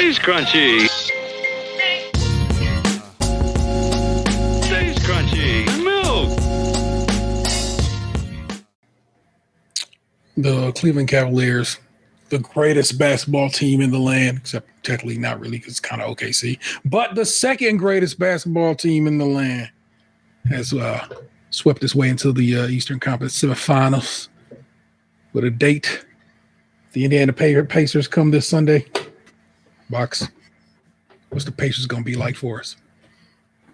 Stays crunchy. Stays crunchy. Milk. The Cleveland Cavaliers, the greatest basketball team in the land, except technically not really because it's kind of OKC, but the second greatest basketball team in the land has swept its way into the Eastern Conference semifinals with a date. The Indiana Pacers come this Sunday. Box, what's the Pacers going to be like for us?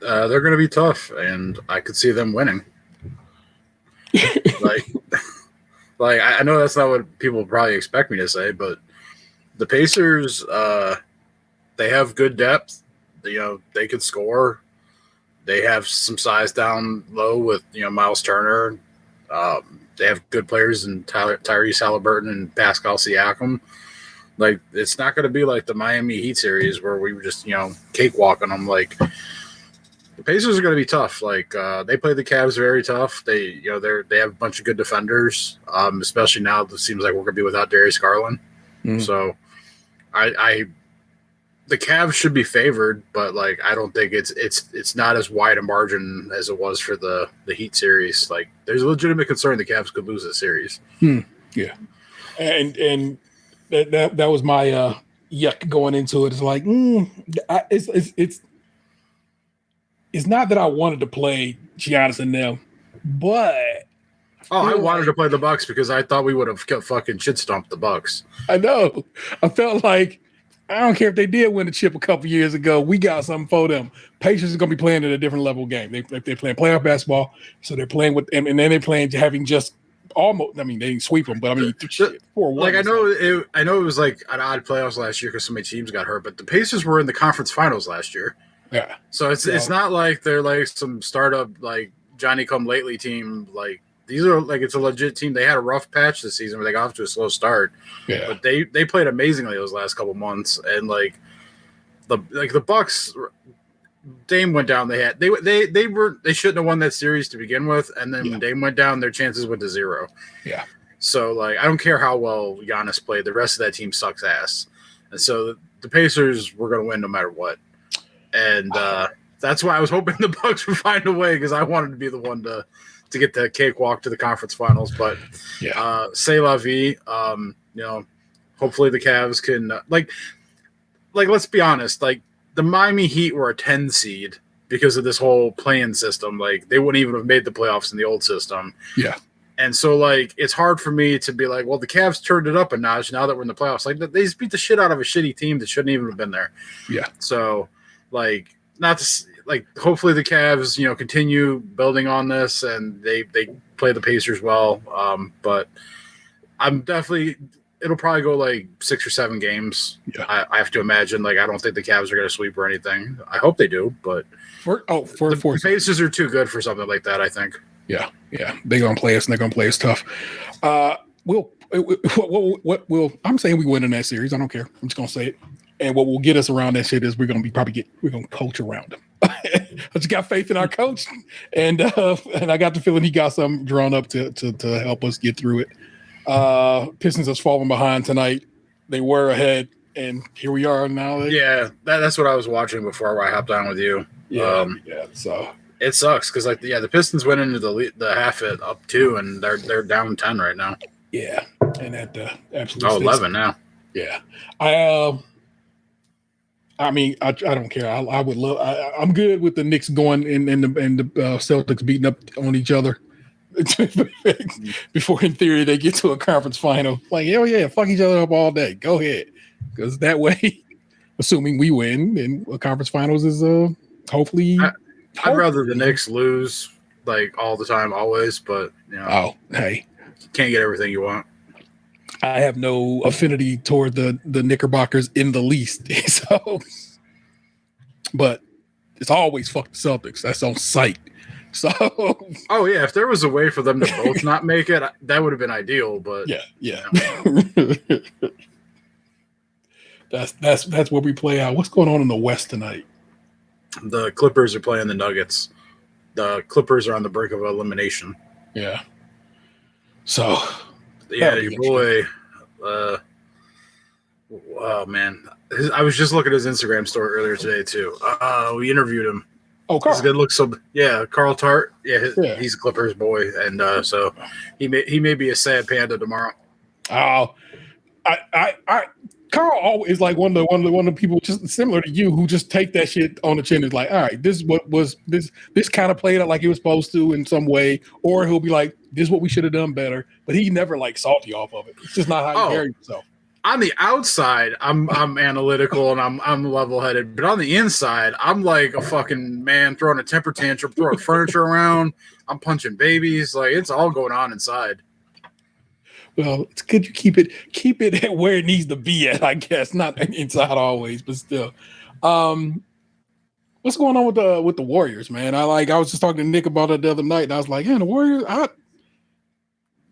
They're going to be tough, and I could see them winning. Like I know that's not what people probably expect me to say, but the Pacers, they have good depth. They could score. They have some size down low with Miles Turner. They have good players in Tyrese Halliburton and Pascal Siakam. Like, it's not going to be like the Miami Heat series where we were just cakewalking them. Like, the Pacers are going to be tough. Like, they play the Cavs very tough. They have a bunch of good defenders, especially now it seems like we're going to be without Darius Garland. So, the Cavs should be favored, but like I don't think it's not as wide a margin as it was for the Heat series. Like, there's a legitimate concern the Cavs could lose this series. Yeah, and that was my yuck going into it. It's like it's not that I wanted to play Giannis and them, but I wanted to play the Bucks because I thought we would have fucking shit stomped the Bucks. I know. I felt like I don't care if they did win the chip a couple years ago. We got something for them. Pacers is going to be playing at a different level game. They're playing playoff basketball, so they're playing with, and then they're playing having just almost. I mean, they didn't sweep them, but I mean, 4-1. Like I know it was like an odd playoffs last year because so many teams got hurt, but the Pacers were in the conference finals last year. Yeah, so it's not like they're like some startup like Johnny come lately team. Like, these are like, it's a legit team. They had a rough patch this season where they got off to a slow start. Yeah, but they played amazingly those last couple months, and like the Bucks, Dame went down. They shouldn't have won that series to begin with, and then when Dame went down, their chances went to 0. Yeah. So like I don't care how well Giannis played, the rest of that team sucks ass, and so the Pacers were going to win no matter what, and that's why I was hoping the Bucks would find a way because I wanted to be the one to get the cakewalk to the conference finals, but c'est la vie. Hopefully the Cavs can like let's be honest, like the Miami Heat were a 10 seed because of this whole play-in system. Like, they wouldn't even have made the playoffs in the old system. Yeah. And so like it's hard for me to be like, well, the Cavs turned it up a notch now that we're in the playoffs. Like, they just beat the shit out of a shitty team that shouldn't even have been there. Yeah. So like hopefully the Cavs, continue building on this and they play the Pacers well. But I'm definitely, it'll probably go like 6 or 7 games. Yeah. I have to imagine. Like, I don't think the Cavs are going to sweep or anything. I hope they do, but the Pacers are too good for something like that, I think. Yeah. Yeah. They're going to play us and they're going to play us tough. I'm saying we win in that series. I don't care. I'm just going to say it. And what will get us around that shit is we're going to coach around them. I just got faith in our coach, and I got the feeling he got something drawn up to help us get through it. Pistons has fallen behind tonight. They were ahead, and here we are now. That's what I was watching before I hopped on with you. So it sucks because the Pistons went into the half it up 2, and they're down 10 right now. Yeah, and that absolutely 11 now. Yeah, I mean, I don't care. I would love. I'm good with the Knicks going and the Celtics beating up on each other before, in theory, they get to a conference final. Like, hell yeah, fuck each other up all day. Go ahead, because that way, assuming we win, and a conference finals is hopefully. I'd rather the Knicks lose like all the time, always, but oh hey, you can't get everything you want. I have no affinity toward the Knickerbockers in the least. So, but it's always fuck the Celtics. That's on sight. So, oh yeah, if there was a way for them to both not make it, that would have been ideal. But yeah. That's where we play out. What's going on in the West tonight? The Clippers are playing the Nuggets. The Clippers are on the brink of elimination. Yeah. So. Yeah, your boy, Oh man, I was just looking at his Instagram story earlier today too. We interviewed him. Oh, He's Carl. good look. So yeah, Carl Tart. Yeah, Yeah. he's a Clippers boy, and so he may be a sad panda tomorrow. Oh, Carl is like one of the people just similar to you who just take that shit on the chin. Is like, all right, this is what was this kind of played out like it was supposed to in some way, or he'll be like, this is what we should have done better. But he never like salty off of it. It's just not how he carries himself. On the outside, I'm analytical and I'm level headed, but on the inside, I'm like a fucking man throwing a temper tantrum, throwing furniture around. I'm punching babies. Like it's all going on inside. Well, it's good you keep it at where it needs to be at, I guess. Not inside always, but still. What's going on with the Warriors, man? I was just talking to Nick about it the other night, and I was like, yeah, the Warriors,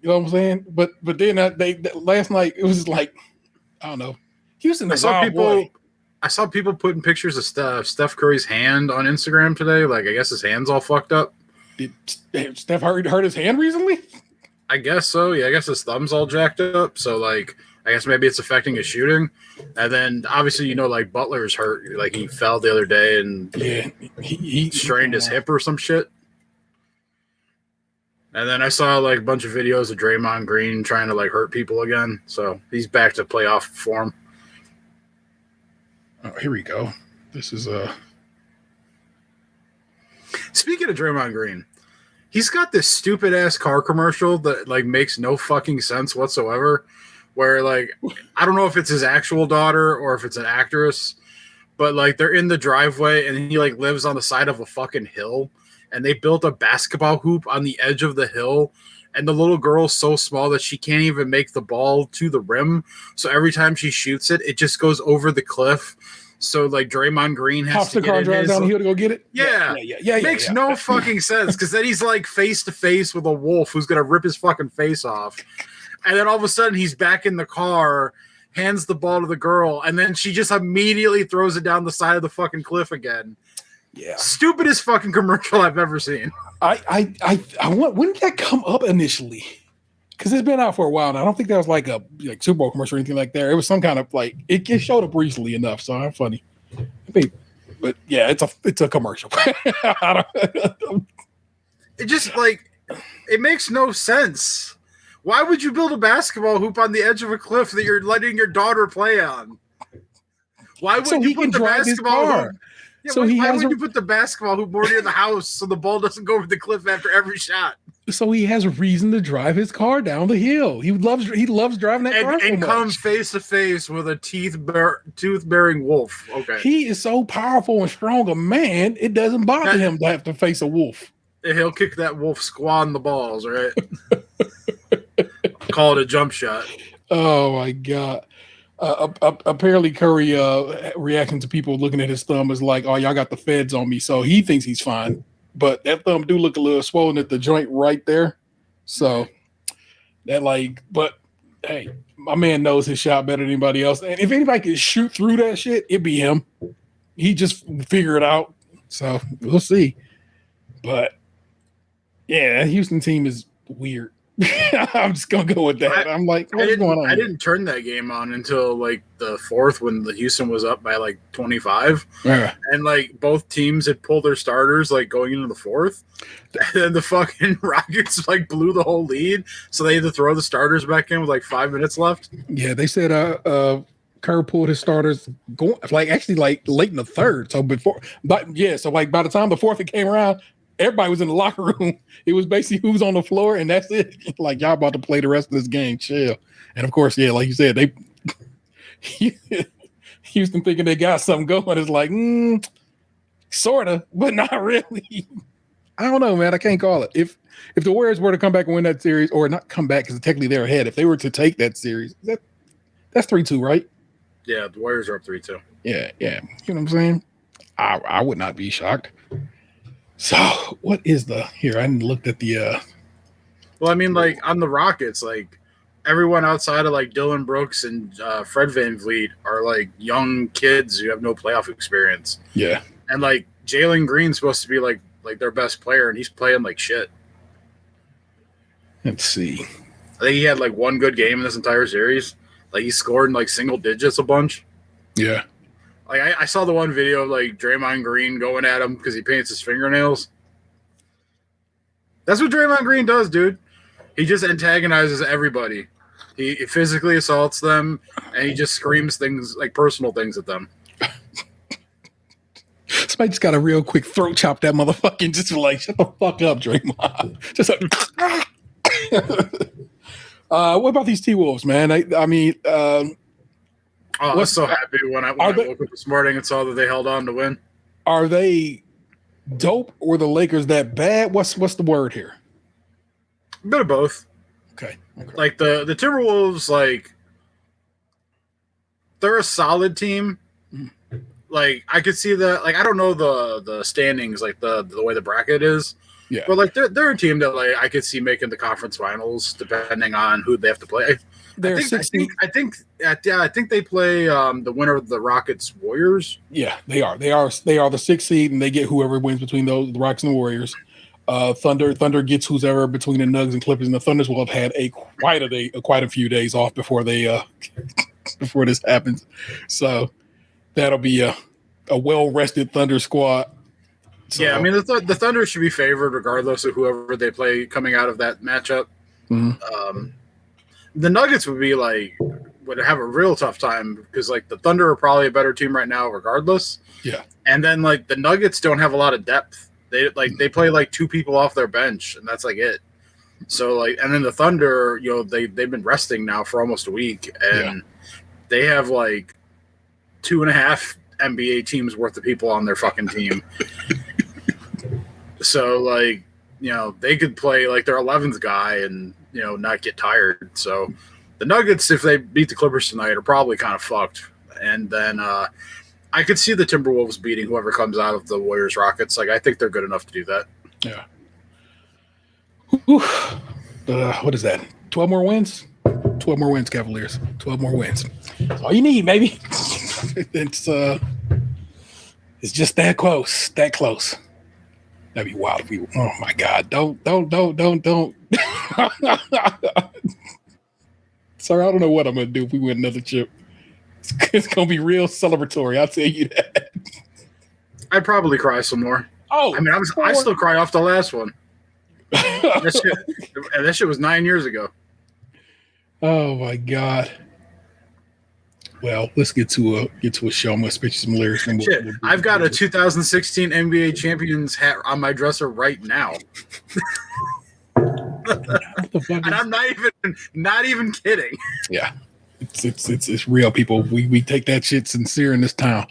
you know what I'm saying? But then last night it was just like, I don't know. Houston, I saw people putting pictures of Steph Curry's hand on Instagram today. Like I guess his hand's all fucked up. Did Steph hurt his hand recently? I guess so. Yeah, I guess his thumb's all jacked up. So, like, I guess maybe it's affecting his shooting. And then, obviously, like, Butler's hurt. Like, he fell the other day and he strained his hip or some shit. And then I saw, like, a bunch of videos of Draymond Green trying to, like, hurt people again. So, he's back to playoff form. Oh, here we go. This is Speaking of Draymond Green, he's got this stupid ass car commercial that like makes no fucking sense whatsoever. Where like I don't know if it's his actual daughter or if it's an actress, but like they're in the driveway and he like lives on the side of a fucking hill, and they built a basketball hoop on the edge of the hill, and the little girl's so small that she can't even make the ball to the rim. So every time she shoots it, it just goes over the cliff. So like Draymond Green has to car drive down the hill to go get it. Yeah. Makes no fucking sense because then he's like face to face with a wolf who's gonna rip his fucking face off, and then all of a sudden he's back in the car, hands the ball to the girl, and then she just immediately throws it down the side of the fucking cliff again. Yeah, stupidest fucking commercial I've ever seen. I want. When did that come up initially? Because it's been out for a while, and I don't think that was like a Super Bowl commercial or anything like that. It was some kind of like it showed up recently enough, so I'm funny. But yeah, it's a commercial. It just like it makes no sense. Why would you build a basketball hoop on the edge of a cliff that you're letting your daughter play on? Why would you put the basketball hoop? Yeah, so why would you put the basketball hoop more near the house so the ball doesn't go over the cliff after every shot? So he has a reason to drive his car down the hill. He loves driving that car and come face to face with a tooth-bearing wolf. Okay, he is so powerful and strong a man. It doesn't bother him to have to face a wolf. He'll kick that wolf squaw in the balls, right? Call it a jump shot. Oh my god. Apparently Curry reacting to people looking at his thumb is like, oh, y'all got the feds on me. So he thinks he's fine. But that thumb do look a little swollen at the joint right there. So that but hey, my man knows his shot better than anybody else. And if anybody can shoot through that shit, it'd be him. He just figure it out. So we'll see. But yeah, that Houston team is weird. I'm just gonna go with that. I'm like, what's going on? I didn't turn that game on until like the fourth when the Houston was up by like 25, and like both teams had pulled their starters like going into the fourth, and then the fucking Rockets like blew the whole lead, so they had to throw the starters back in with like 5 minutes left. Yeah, they said Kerr pulled his starters going like late in the third. So by the time the fourth came around, everybody was in the locker room. It was basically who's on the floor, and that's it. Like, y'all about to play the rest of this game. Chill. And, of course, yeah, like you said, they Houston thinking they got something going. It's like, sort of, but not really. I don't know, man. I can't call it. If the Warriors were to come back and win that series, or not come back because technically they're ahead, if they were to take that series, that's 3-2, right? Yeah, the Warriors are up 3-2. Yeah. You know what I'm saying? I would not be shocked. So what is here? I looked at the well, I mean, like on the Rockets, like everyone outside of like Dylan Brooks and Fred VanVleet are like young kids who have no playoff experience. Yeah. And like Jalen Green's supposed to be like their best player, and he's playing like shit. Let's see. I think he had like one good game in this entire series. Like he scored in like single digits a bunch. Yeah. Like I saw the one video of like Draymond Green going at him because he paints his fingernails. That's what Draymond Green does, dude. He just antagonizes everybody. He physically assaults them, and he just screams things like personal things at them. Somebody just got a real quick throat chop that motherfucking just like shut the fuck up, Draymond. Just like, what about these T-Wolves, man? I mean, I was so happy when I woke up this morning and saw that they held on to win. Are they dope or the Lakers that bad? What's the word here? A bit of both. Okay. Like the Timberwolves, like they're a solid team. Like I could see that. Like I don't know the standings, like the way the bracket is. Yeah. But like they're a team that like I could see making the conference finals depending on who they have to play. I think they play the winner of the Rockets Warriors. Yeah, they are the 6th seed, and they get whoever wins between the Rockets and the Warriors. Thunder gets whoever between the Nuggets and Clippers, and the Thunders will have had quite a few days off before they before this happens. So that'll be a well rested Thunder squad. So, yeah, I mean the Thunder should be favored regardless of whoever they play coming out of that matchup. Mm-hmm. The Nuggets would have a real tough time because like the Thunder are probably a better team right now regardless. Yeah, and then like the Nuggets don't have a lot of depth. They play like 2 people off their bench and that's like it. So like, and then the Thunder, you know, they've been resting now for almost a week and they have like 2.5 NBA teams worth of people on their fucking team. So like, you know, they could play like their 11th guy and, you know, not get tired. So the Nuggets, if they beat the Clippers tonight, are probably kind of fucked. And then I could see the Timberwolves beating whoever comes out of the Warriors Rockets. Like I think they're good enough to do that. Yeah. What is that? 12 more wins? 12 more wins, Cavaliers. 12 more wins. That's all you need, baby. It's just that close. That close. That'd be wild if we. Oh my God! Don't. Sorry, I don't know what I'm gonna do if we win another chip. It's gonna be real celebratory. I'll tell you that. I'd probably cry some more. Oh, I mean, I still cry off the last one. That shit was 9 years ago. Oh my God. Well, let's get to a show. I'm gonna spit you some lyrics. I've got a 2016 NBA Champions hat on my dresser right now. And I'm not even kidding. Yeah, it's real, people. We take that shit sincere in this town.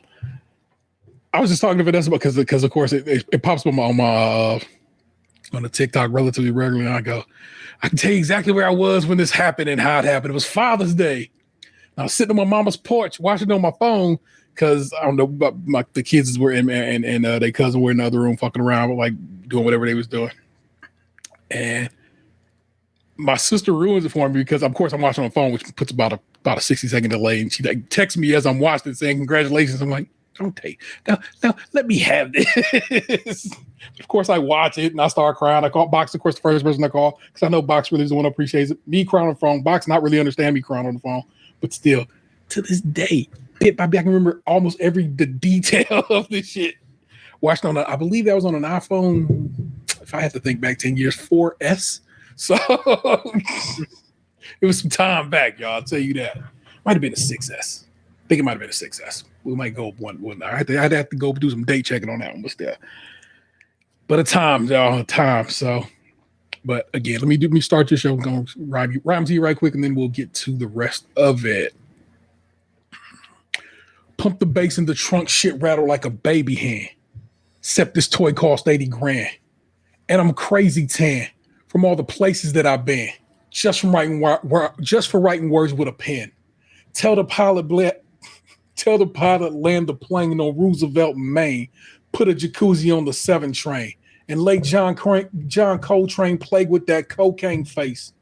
I was just talking to Vanessa because of course it pops up on the TikTok relatively regularly. And I can tell you exactly where I was when this happened and how it happened. It was Father's Day. I was sitting on my mama's porch watching it on my phone because I don't know, but the kids were in and their cousin were in the other room fucking around, like doing whatever they was doing. And my sister ruins it for me because, of course, I'm watching on the phone, which puts about a 60-second delay. And she like texts me as I'm watching it saying, "Congratulations." I'm like, "Don't take now. Let me have this." Of course, I watch it and I start crying. I call Box, of course, the first person I call because I know Box really is the one who appreciates it. Me crying on the phone, Box not really understand me crying on the phone. But still, to this day, bit by bit, I can remember almost the detail of this shit. Watching I believe that was on an iPhone, if I have to think back 10 years, 4S. So it was some time back, y'all. I'll tell you that. Might have been a 6S. I think it might have been a 6S. We might go one. I'd have to go do some date checking on that one, but still. But a time, y'all, a time. So, but again, let me start your show. I'm going to rhyme to you right quick, and then we'll get to the rest of it. Pump the bass in the trunk, shit rattle like a baby hand. Except this toy cost 80 grand. And I'm crazy tan from all the places that I've been. Just for writing words with a pen. Tell the pilot land the plane on Roosevelt, Maine. Put a jacuzzi on the 7 train. And let John Coltrane play with that cocaine face.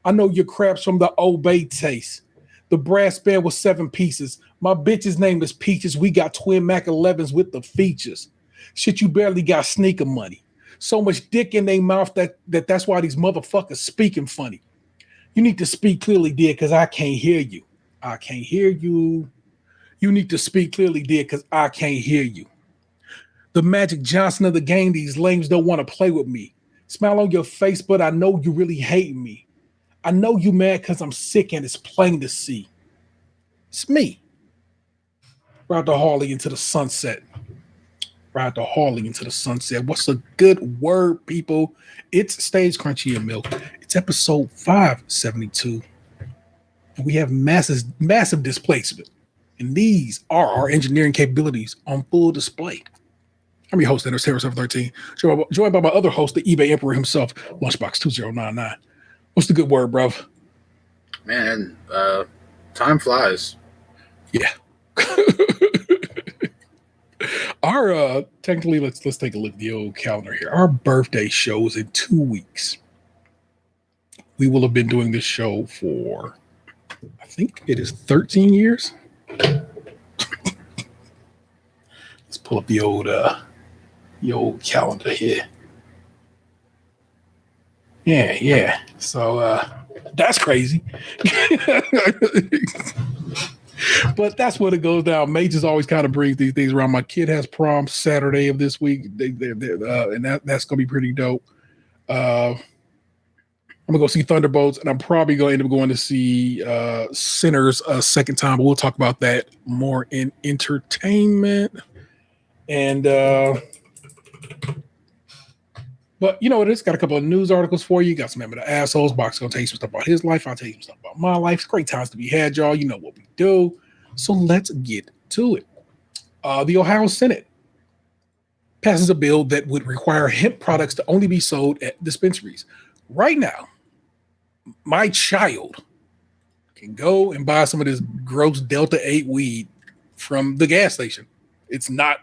I know your crabs from the Old Bay taste. The brass band was 7 pieces. My bitch's name is Peaches. We got twin Mac 11s with the features. Shit, you barely got sneaker money. So much dick in their mouth that's why these motherfuckers speaking funny. You need to speak clearly, dear, because I can't hear you. I can't hear you. You need to speak clearly, dear, because I can't hear you. The Magic Johnson of the game, these lames don't want to play with me. Smile on your face, but I know you really hate me. I know you mad because I'm sick and it's plain to see. It's me. Ride the Harley into the sunset. Ride the Harley into the sunset. What's a good word, people? It's Stage Crunchy and Milk. It's episode 572. And we have massive displacement. And these are our engineering capabilities on full display. I'm your host, Shedeur Sanders 13, joined by my other host, the eBay Emperor himself, Lunchbox 2099. What's the good word, bruv? Man, time flies. Yeah. Our technically, let's take a look at the old calendar here. Our birthday show is in 2 weeks. We will have been doing this show for, I think it is 13 years. Let's pull up the old calendar here. Yeah. So that's crazy. But that's what it goes down. Majors always kind of brings these things around. My kid has prom Saturday of this week, and that's gonna be pretty dope. I'm gonna go see Thunderbolts, and I'm probably gonna end up going to see Sinners a second time. But we'll talk about that more in entertainment. And but you know what? It's got a couple of news articles for you. Got some of the assholes. Box gonna tell you some stuff about his life. I'll tell you some stuff about my life. It's great times to be had, y'all. You know what we do. So let's get to it. The Ohio Senate passes a bill that would require hemp products to only be sold at dispensaries. Right now, my child can go and buy some of this gross Delta 8 weed from the gas station. It's not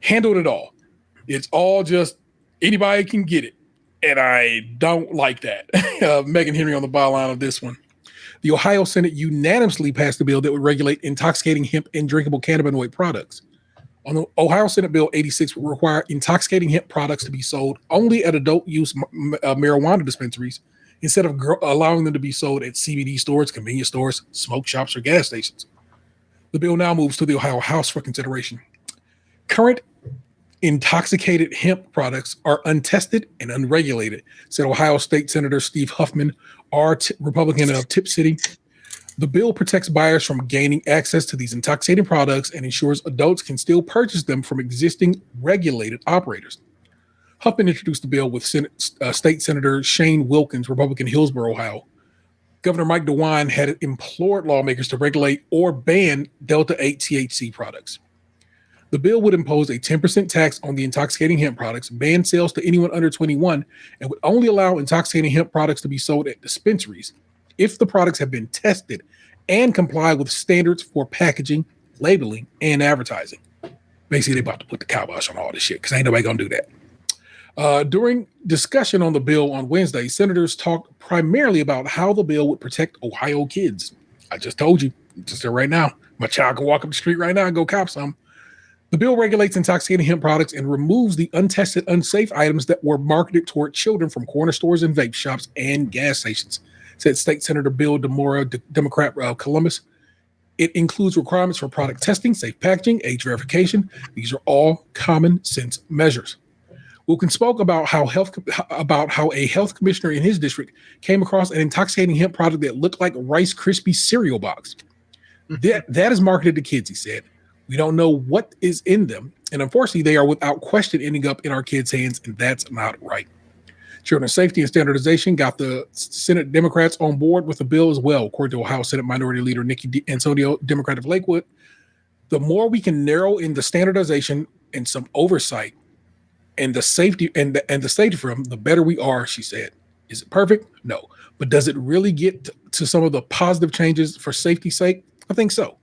handled at all. It's all just anybody can get it. And I don't like that. Megan Henry on the byline of this one. The Ohio Senate unanimously passed a bill that would regulate intoxicating hemp and drinkable cannabinoid products. On the Ohio Senate Bill 86 would require intoxicating hemp products to be sold only at adult use marijuana dispensaries instead of allowing them to be sold at CBD stores, convenience stores, smoke shops, or gas stations. The bill now moves to the Ohio House for consideration. Current intoxicated hemp products are untested and unregulated, said Ohio State Senator Steve Huffman, Republican of Tip City. The bill protects buyers from gaining access to these intoxicating products and ensures adults can still purchase them from existing regulated operators. Huffman introduced the bill with State Senator Shane Wilkins, Republican, Hillsborough, Ohio. Governor Mike DeWine had implored lawmakers to regulate or ban Delta 8 THC products. The bill would impose a 10% tax on the intoxicating hemp products, ban sales to anyone under 21, and would only allow intoxicating hemp products to be sold at dispensaries if the products have been tested and comply with standards for packaging, labeling, and advertising. Basically, they're about to put the kibosh on all this shit because ain't nobody going to do that. During discussion on the bill on Wednesday, senators talked primarily about how the bill would protect Ohio kids. I just told you, just there right now. My child can walk up the street right now and go cop some. The bill regulates intoxicating hemp products and removes the untested, unsafe items that were marketed toward children from corner stores and vape shops and gas stations, said State Senator Bill DeMora, Democrat of Columbus. It includes requirements for product testing, safe packaging, age verification. These are all common sense measures. Wilkins spoke about how a health commissioner in his district came across an intoxicating hemp product that looked like Rice Krispie cereal box. That is marketed to kids, he said. We don't know what is in them, and unfortunately, they are without question ending up in our kids' hands, and that's not right. Children's safety and standardization got the Senate Democrats on board with the bill as well, according to Ohio Senate Minority Leader Nikki Antonio, Democrat of Lakewood. The more we can narrow in the standardization and some oversight and the safety and the safety from, the better we are, she said. Is it perfect? No. But does it really get to some of the positive changes for safety's sake? I think so.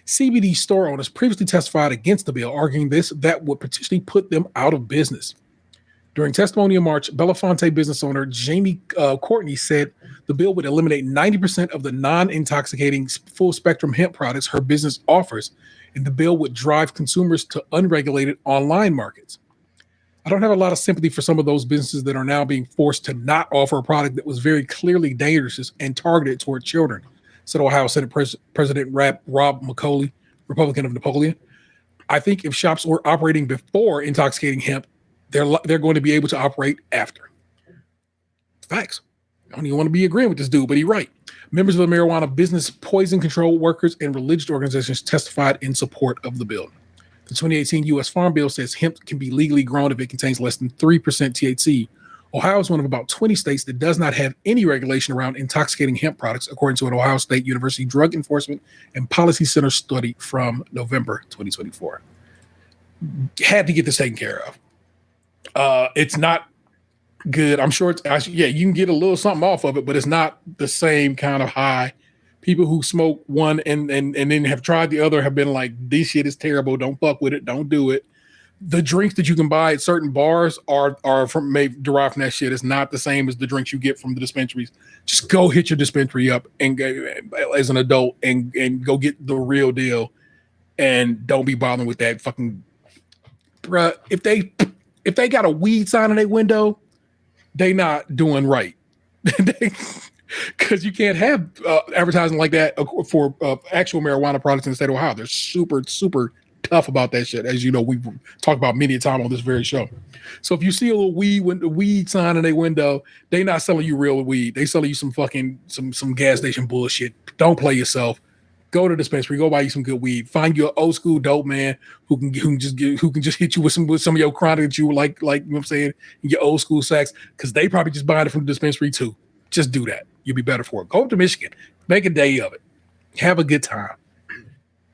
CBD store owners previously testified against the bill, arguing that would potentially put them out of business. During testimony in March, Belafonte business owner Jamie Courtney said the bill would eliminate 90% of the non-intoxicating full-spectrum hemp products her business offers, and the bill would drive consumers to unregulated online markets. I don't have a lot of sympathy for some of those businesses that are now being forced to not offer a product that was very clearly dangerous and targeted toward children, said Ohio Senate President Rob McCauley, Republican of Napoleon. I think if shops were operating before intoxicating hemp, they're going to be able to operate after. Facts. I don't even want to be agreeing with this dude, but he's right. Members of the marijuana business, poison control workers, and religious organizations testified in support of the bill. The 2018 U.S. Farm Bill says hemp can be legally grown if it contains less than 3% THC. Ohio is one of about 20 states that does not have any regulation around intoxicating hemp products, according to an Ohio State University Drug Enforcement and Policy Center study from November 2024. Had to get this taken care of. It's not good. I'm sure you can get a little something off of it, but it's not the same kind of high. People who smoke one and then have tried the other have been like, this shit is terrible. Don't fuck with it. Don't do it. The drinks that you can buy at certain bars are derived from that shit. It's not the same as the drinks you get from the dispensaries. Just go hit your dispensary up and as an adult and go get the real deal, and don't be bothering with that fucking. Bruh, if they got a weed sign in their window, they not doing right. Because you can't have advertising like that for actual marijuana products in the state of Ohio. They're super, super tough about that shit. As you know, we've talked about many a time on this very show. So if you see a little weed sign in their window, they not selling you real weed. They selling you some fucking some gas station bullshit. Don't play yourself. Go to the dispensary. Go buy you some good weed. Find you an old school dope man who can just hit you with some of your chronic that you like you know what I'm saying, your old school sacks, because they probably just buying it from the dispensary too. Just do that. You'll be better for it. Go up to Michigan. Make a day of it. Have a good time.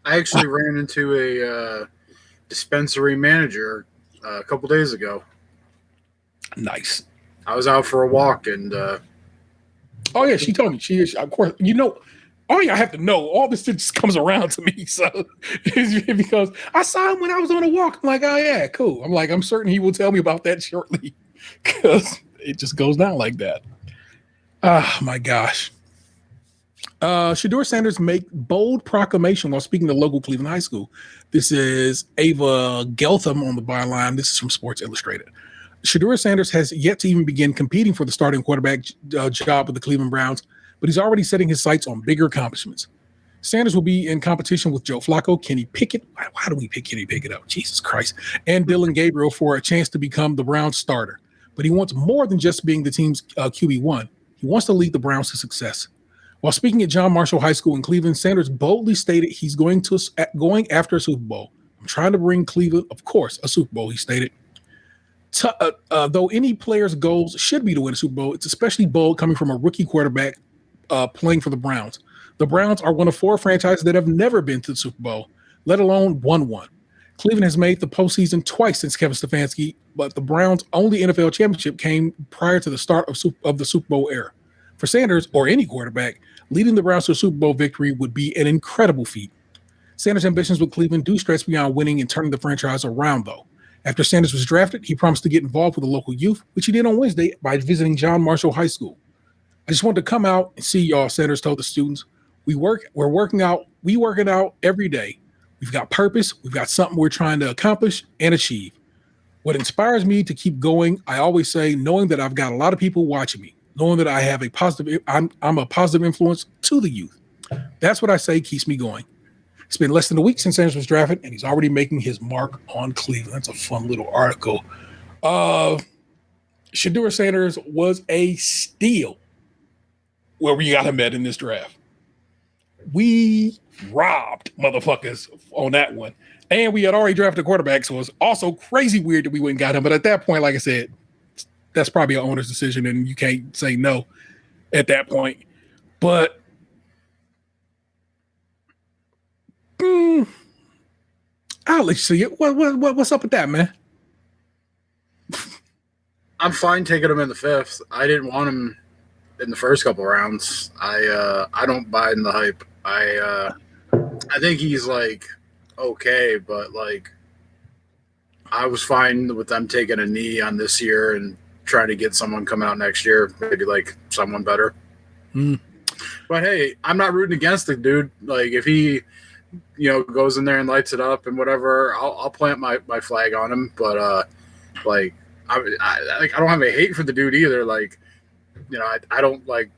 I actually ran into a dispensary manager a couple days ago. Nice. I was out for a walk and oh yeah, she told me. She is, of course, you know, all y'all have to know, all this shit just comes around to me. So because I saw him when I was on a walk. I'm like, oh yeah, cool. I'm like, I'm certain he will tell me about that shortly. Because it just goes down like that. Oh my gosh. Shedeur Sanders make bold proclamation while speaking to local Cleveland High School. This is Ava Geltham on the byline. This is from Sports Illustrated. Shedeur Sanders has yet to even begin competing for the starting quarterback job with the Cleveland Browns, but he's already setting his sights on bigger accomplishments. Sanders will be in competition with Joe Flacco, Kenny Pickett. Why do we pick Kenny Pickett up? Jesus Christ. And Dylan Gabriel for a chance to become the Browns starter. But he wants more than just being the team's QB1. He wants to lead the Browns to success. While speaking at John Marshall High School in Cleveland, Sanders boldly stated he's going after a Super Bowl. I'm trying to bring Cleveland, of course, a Super Bowl, he stated. Though any player's goals should be to win a Super Bowl, it's especially bold coming from a rookie quarterback playing for the Browns. The Browns are one of 4 franchises that have never been to the Super Bowl, let alone won one. Cleveland has made the postseason twice since Kevin Stefanski, but the Browns' only NFL championship came prior to the start of the Super Bowl era. For Sanders, or any quarterback, leading the Browns to a Super Bowl victory would be an incredible feat. Sanders' ambitions with Cleveland do stretch beyond winning and turning the franchise around, though. After Sanders was drafted, he promised to get involved with the local youth, which he did on Wednesday by visiting John Marshall High School. I just wanted to come out and see y'all, Sanders told the students. We're working out every day. We've got purpose. We've got something we're trying to accomplish and achieve. What inspires me to keep going, I always say, knowing that I've got a lot of people watching me, knowing that I have I'm a positive influence to the youth. That's what I say keeps me going. It's been less than a week since Sanders was drafted, and he's already making his mark on Cleveland. That's a fun little article. Shedeur Sanders was a steal where we got him at in this draft. We robbed motherfuckers on that one. And we had already drafted a quarterback, so it's also crazy weird that we went and got him. But at that point, like I said, that's probably an owner's decision, and you can't say no at that point. But I'll let you see it. What's up with that, man? I'm fine taking him in the 5th. I didn't want him in the first couple rounds. I don't buy in the hype. I think he's like okay, but like I was fine with them taking a knee on this year and trying to get someone coming out next year, maybe like someone better. But hey, I'm not rooting against the dude. Like if he, goes in there and lights it up and whatever, I'll plant my flag on him. But like I don't have a hate for the dude either. Like I don't like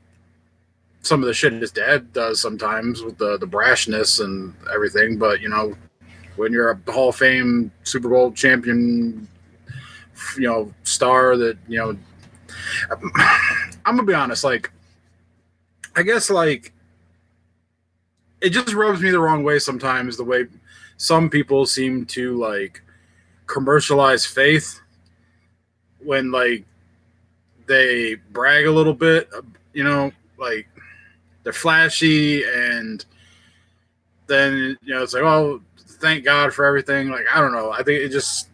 some of the shit his dad does sometimes with the brashness and everything. But, you know, when you're a Hall of Fame Super Bowl champion, you know, star that, you know, I'm gonna be honest, like, I guess, like, it just rubs me the wrong way sometimes, the way some people seem to, like, commercialize faith when, like, they brag a little bit, you know, like, they're flashy, and then, you know, it's like, oh, thank God for everything. Like, I don't know. I think it just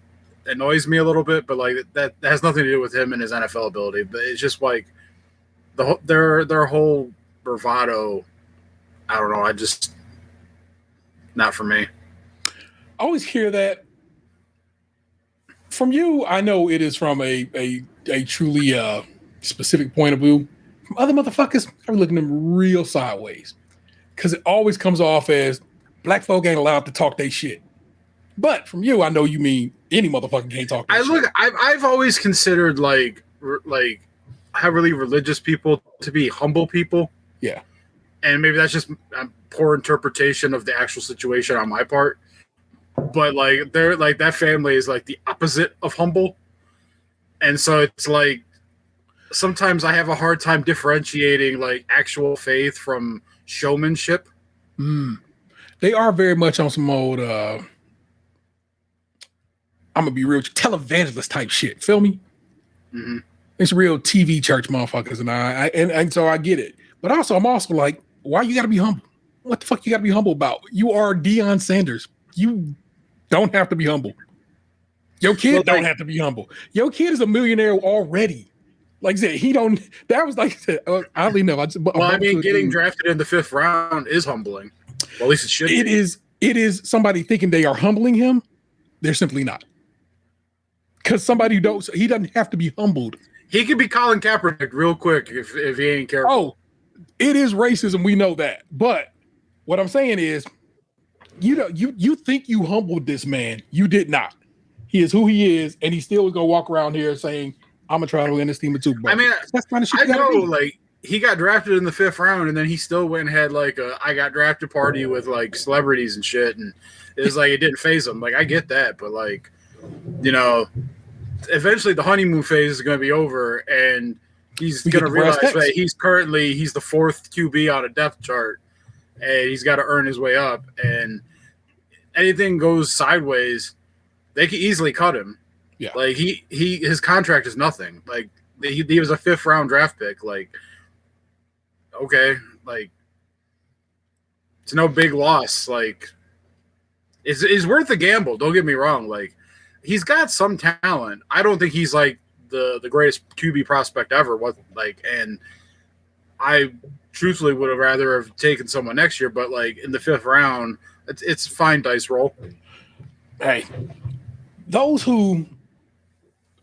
annoys me a little bit, but, like, that has nothing to do with him and his NFL ability. But it's just, like, their whole bravado, I don't know. I just, not for me. I always hear that from you. I know it is from a truly specific point of view. From other motherfuckers, I'm looking at them real sideways because it always comes off as black folk ain't allowed to talk their shit. But from you, I know you mean any motherfucker can't talk their shit. I've always considered like heavily religious people to be humble people. Yeah. And maybe that's just a poor interpretation of the actual situation on my part. But like they're like that family is like the opposite of humble. And so it's like sometimes I have a hard time differentiating like actual faith from showmanship. They are very much on some old I'm gonna be real televangelist type shit. Feel me? Mm-hmm. It's real TV church motherfuckers, and so I get it. But also, I'm also like, why you gotta be humble? What the fuck you gotta be humble about? You are Deion Sanders. You don't have to be humble. Your kid don't have to be humble. Your kid is a millionaire already. Like I said, he don't. That was like oddly enough. I mean, getting drafted in the 5th round is humbling. Well, at least it should. It is somebody thinking they are humbling him. They're simply not. Because somebody he doesn't have to be humbled. He could be Colin Kaepernick real quick if he ain't careful. Oh, it is racism. We know that. But what I'm saying is, you think you humbled this man. You did not. He is who he is, and he still is gonna walk around here saying, "I'm gonna try to win this team at Super Bowl." I mean, that's kind of shit. I know, like he got drafted in the 5th round, and then he still went and had like a I got drafted party with like celebrities and shit, and it was like it didn't faze him. Like I get that, but like, you know, eventually the honeymoon phase is going to be over, and he's going to realize that he's the 4th QB on a depth chart, and he's got to earn his way up. And anything goes sideways, they could easily cut him. Yeah, like his contract is nothing. Like he was a 5th round draft pick. Like, okay, like it's no big loss. Like it's worth a gamble. Don't get me wrong. Like he's got some talent. I don't think he's like the greatest QB prospect ever. And I truthfully would have rather have taken someone next year, but like in the 5th round, it's a fine dice roll. Hey, those who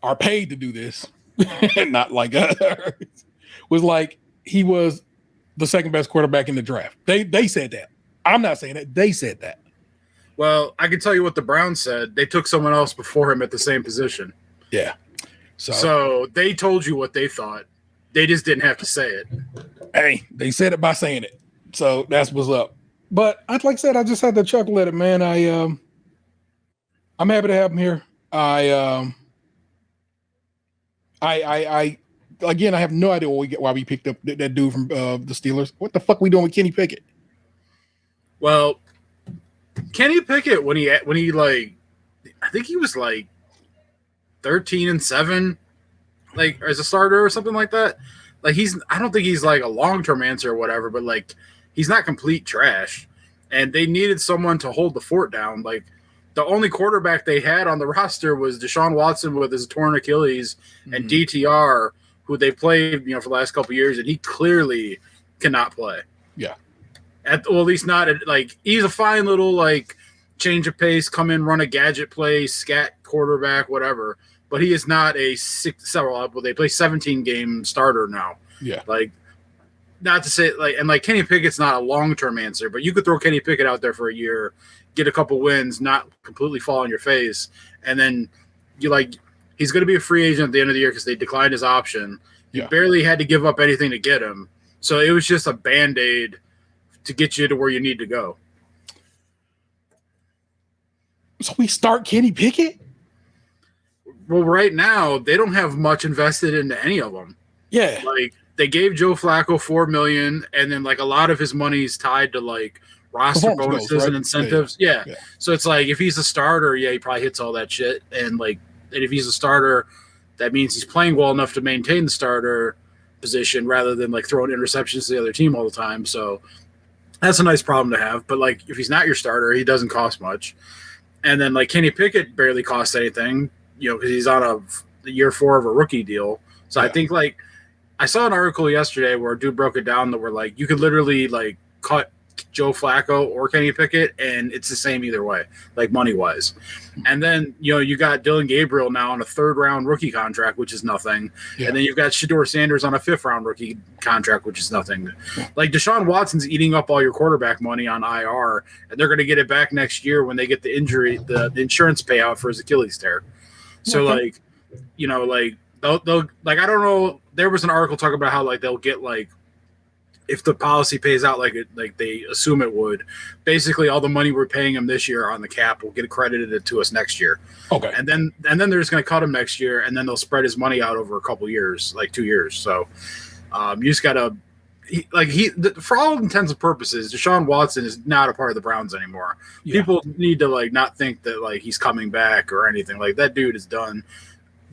are paid to do this, not like us, was like he was the 2nd best quarterback in the draft. They said that. I'm not saying that. They said that. Well, I can tell you what the Browns said. They took someone else before him at the same position. Yeah. So they told you what they thought. They just didn't have to say it. Hey, they said it by saying it. So that's what's up. But like I said, I just had to chuckle at it, man. I'm happy to have him here. I again, I have no idea why we picked up that dude from the Steelers. What the fuck we doing with Kenny Pickett? Well, Kenny Pickett when he like, I think he was like 13-7, like as a starter or something like that. Like I don't think he's like a long-term answer or whatever, but like he's not complete trash. And they needed someone to hold the fort down. Like the only quarterback they had on the roster was Deshaun Watson with his torn Achilles and DTR, who they played, for the last couple of years, and he clearly cannot play. Yeah. At least not like he's a fine little like change of pace, come in, run a gadget play, scat quarterback, whatever. But he is not a they play 17 game starter now. Yeah. Like, not to say like Kenny Pickett's not a long term answer, but you could throw Kenny Pickett out there for a year, get a couple wins, not completely fall on your face, and then he's going to be a free agent at the end of the year because they declined his option. You barely had to give up anything to get him. So it was just a Band-Aid to get you to where you need to go. So we start Kenny Pickett? Well, right now, they don't have much invested into any of them. Yeah. Like, they gave Joe Flacco $4 million, and then, like, a lot of his money is tied to, like, roster bonuses goals, right? and incentives. Yeah. So it's like, if he's a starter, he probably hits all that shit. And, like, and if he's a starter, that means he's playing well enough to maintain the starter position rather than, like, throwing interceptions to the other team all the time. So that's a nice problem to have. But, like, if he's not your starter, he doesn't cost much. And then, like, Kenny Pickett barely costs anything, because he's on the year 4 of a rookie deal. So I think, like, I saw an article yesterday where a dude broke it down that were like, you could literally, like, cut Joe Flacco or Kenny Pickett, and it's the same either way, like, money-wise. And then, you got Dylan Gabriel now on a 3rd-round rookie contract, which is nothing. Yeah. And then you've got Shedeur Sanders on a 5th-round rookie contract, which is nothing. Like, Deshaun Watson's eating up all your quarterback money on IR, and they're going to get it back next year when they get the insurance payout for his Achilles tear. So, like, they'll like, I don't know. There was an article talking about how, like, they'll get, like, if the policy pays out like they assume it would, basically all the money we're paying him this year on the cap will get credited to us next year. Okay. And then they're just going to cut him next year, and then they'll spread his money out over a couple years, like 2 years. So you just got to for all intents and purposes, Deshaun Watson is not a part of the Browns anymore. Yeah. People need to, like, not think that, like, he's coming back or anything. Like, that dude is done.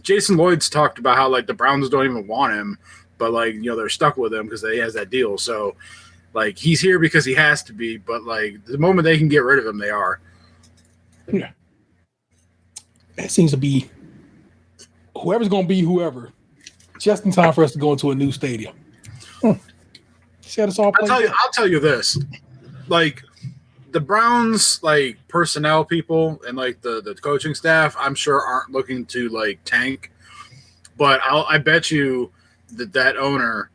Jason Lloyd's talked about how, like, the Browns don't even want him, but, like, they're stuck with him because he has that deal. So, like, he's here because he has to be, but, like, the moment they can get rid of him, they are. Yeah. That seems to be whoever's going to be whoever, just in time for us to go into a new stadium. All I'll tell you this. Like, the Browns, like, personnel people and, like, the coaching staff, I'm sure aren't looking to, like, tank. But I bet you that owner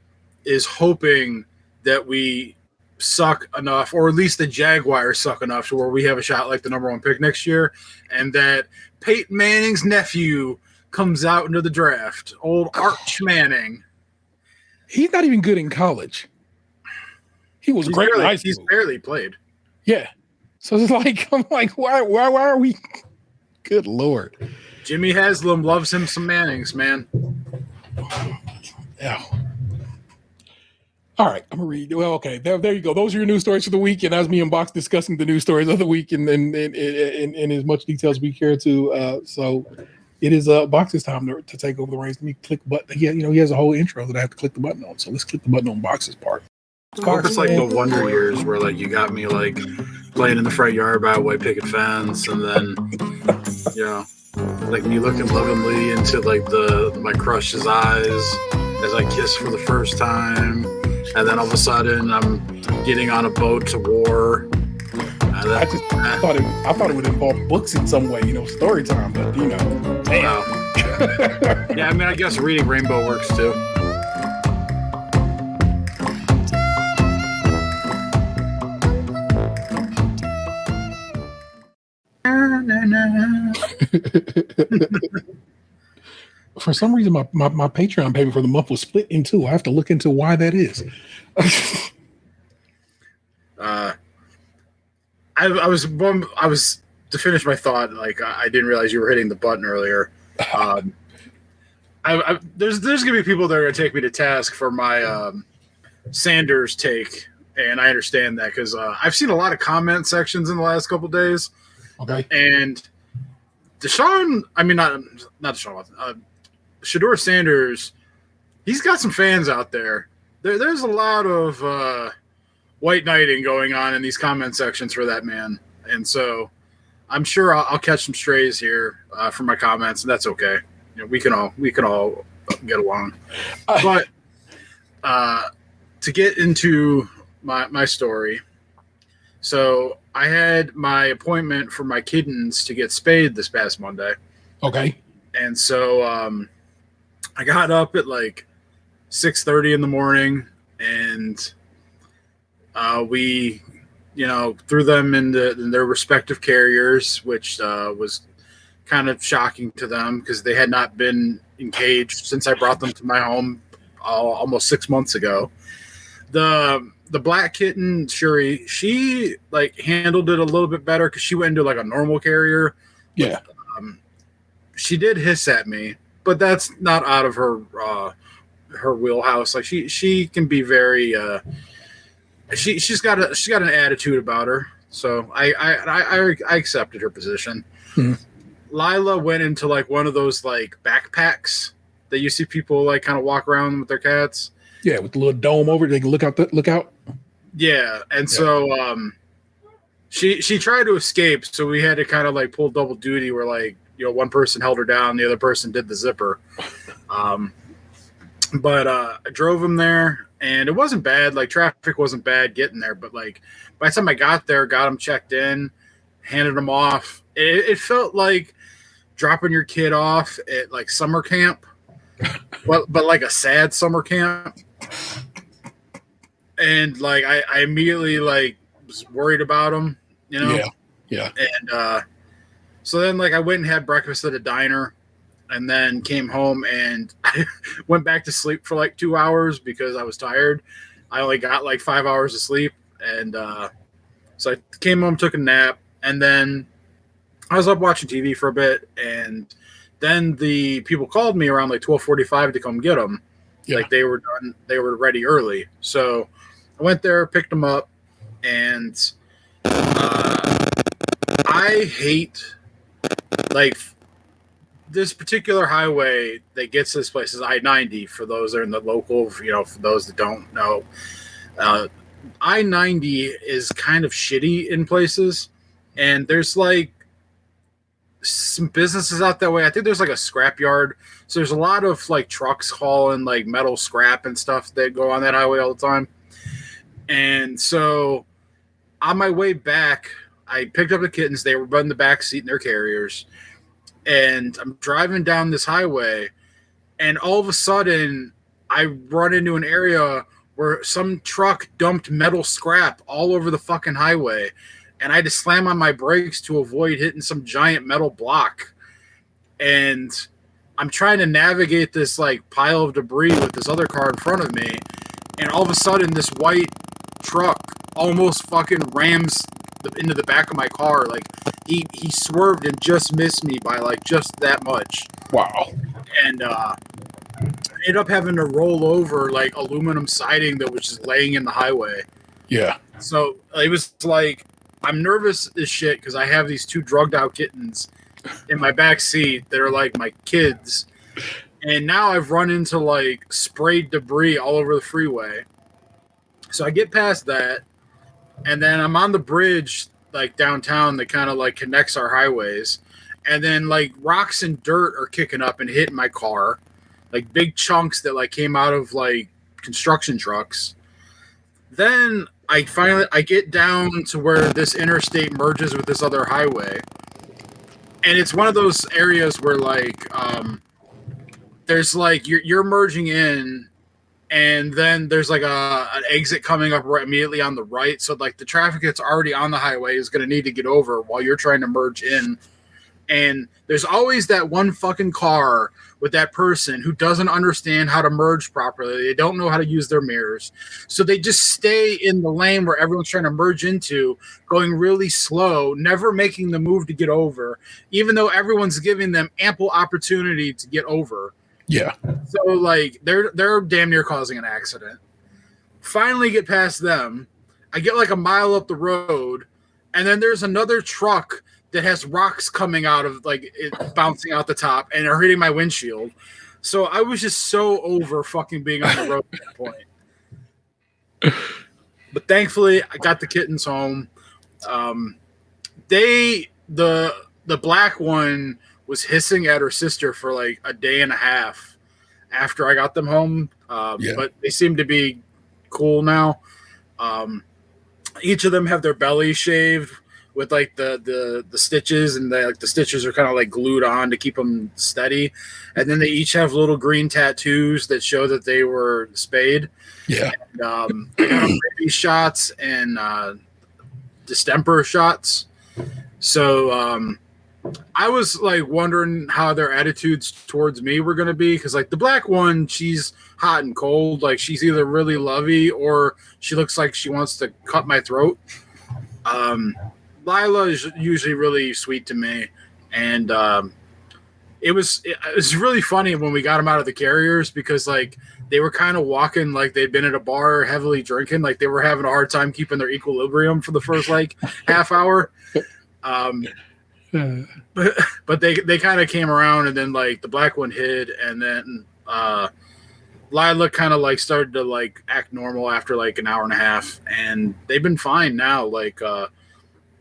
is hoping that we suck enough, or at least the Jaguars suck enough to where we have a shot like the number 1 pick next year, and that Peyton Manning's nephew comes out into the draft, old Arch Manning. He's not even good in college. He was great in high school. He's barely played. Yeah. So it's like, I'm like, why are we? Good Lord. Jimmy Haslam loves him some Mannings, man. Yeah. All right, I'm gonna read. Well, okay, there you go. Those are your news stories for the week, and that's me and Box discussing the news stories of the week in as much detail as we care to. So it is Box's time to take over the reins. Let me click the button. He has a whole intro that I have to click the button on. So let's click the button on Box's part. I hope it's like the Wonder Years where, like, you got me, like, playing in the front yard by a white picket fence, and then like me looking lovingly into, like, my crush's eyes as I kiss for the first time, and then all of a sudden I'm getting on a boat to war. I thought it would involve books in some way, story time, but damn. Yeah, I mean, I guess reading Rainbow works too. For some reason, my Patreon payment for the month was split in two. I have to look into why that is. I was to finish my thought. Like, I didn't realize you were hitting the button earlier. There's gonna be people that are gonna take me to task for my Sanders take, and I understand that because I've seen a lot of comment sections in the last couple days. Okay. And Deshaun, I mean, not Deshaun Watson, Shedeur Sanders, he's got some fans out there. There's a lot of white knighting going on in these comment sections for that man. And so I'm sure I'll catch some strays here for my comments, and that's okay. We can all get along. But to get into my story, so I had my appointment for my kittens to get spayed this past Monday. Okay. And so I got up at like 6:30 in the morning, and we, threw them in their respective carriers, which was kind of shocking to them because they had not been encaged since I brought them to my home almost 6 months ago. The black kitten, Shuri, she like handled it a little bit better because she went into like a normal carrier. Yeah. She did hiss at me, but that's not out of her wheelhouse. Like she can be very she's got an attitude about her. So I accepted her position. Hmm. Lila went into like one of those like backpacks that you see people like kind of walk around with their cats. Yeah, with the little dome over it, they can look out. Yeah, and so she tried to escape, so we had to kind of like pull double duty where like, you know, one person held her down, the other person did the zipper. But I drove him there, and it wasn't bad. Like, traffic wasn't bad getting there, but like by the time I got there, got him checked in, handed him off, it felt like dropping your kid off at like summer camp, but like a sad summer camp. And like I immediately like was worried about him, you know. Yeah. And so then like I went and had breakfast at a diner, and then came home and I went back to sleep for like 2 hours because I was tired. I only got like 5 hours of sleep, and so I came home, took a nap, and then I was up watching TV for a bit, and then the people called me around like 12:45 to come get them. Yeah. Like they were done, they were ready early. So I went there, picked them up, and I hate like this particular highway that gets this place is I-90 for those that are in the local, you know, for those that don't know. I-90 is kind of shitty in places, and there's like some businesses out that way. I think there's like a scrap yard. So there's a lot of like trucks hauling like metal scrap and stuff that go on that highway all the time. And so on my way back, I picked up the kittens. They were in the back seat in their carriers. And I'm driving down this highway, and all of a sudden I run into an area where some truck dumped metal scrap all over the fucking highway. And I had to slam on my brakes to avoid hitting some giant metal block. And I'm trying to navigate this like pile of debris with this other car in front of me. And all of a sudden this white truck almost fucking rams into the back of my car. Like he swerved and just missed me by like just that much. Wow. And I ended up having to roll over like aluminum siding that was just laying in the highway. Yeah. So it was like, I'm nervous as shit because I have these two drugged out kittens in my back seat that are like my kids. And now I've run into like sprayed debris all over the freeway. So I get past that, and then I'm on the bridge like downtown that kind of like connects our highways. And then like rocks and dirt are kicking up and hitting my car, like big chunks that like came out of like construction trucks. Then I get down to where this interstate merges with this other highway. And it's one of those areas where like there's like you're merging in, and then there's like an exit coming up right immediately on the right. So like the traffic that's already on the highway is going to need to get over while you're trying to merge in. And there's always that one fucking car with that person who doesn't understand how to merge properly. They don't know how to use their mirrors. So they just stay in the lane where everyone's trying to merge into, going really slow, never making the move to get over, even though everyone's giving them ample opportunity to get over. Yeah. So like they're damn near causing an accident. Finally get past them. I get like a mile up the road, and then there's another truck that has rocks coming out of like it bouncing out the top and are hitting my windshield. So I was just so over fucking being on the road at that point. But thankfully I got the kittens home. The black one was hissing at her sister for like a day and a half after I got them home. But they seem to be cool now. Each of them have their belly shaved with like the stitches, and the stitches are kind of like glued on to keep them steady. And then they each have little green tattoos that show that they were spayed. Yeah. And, they got rabies shots and distemper shots. So I was like wondering how their attitudes towards me were going to be because like the black one, she's hot and cold. Like she's either really lovey or she looks like she wants to cut my throat. Lila is usually really sweet to me, and it was really funny when we got them out of the carriers because like they were kind of walking like they'd been at a bar heavily drinking, like they were having a hard time keeping their equilibrium for the first like half hour. But they kind of came around, and then like the black one hid, and then Lila kind of like started to like act normal after like an hour and a half, and they've been fine now. Like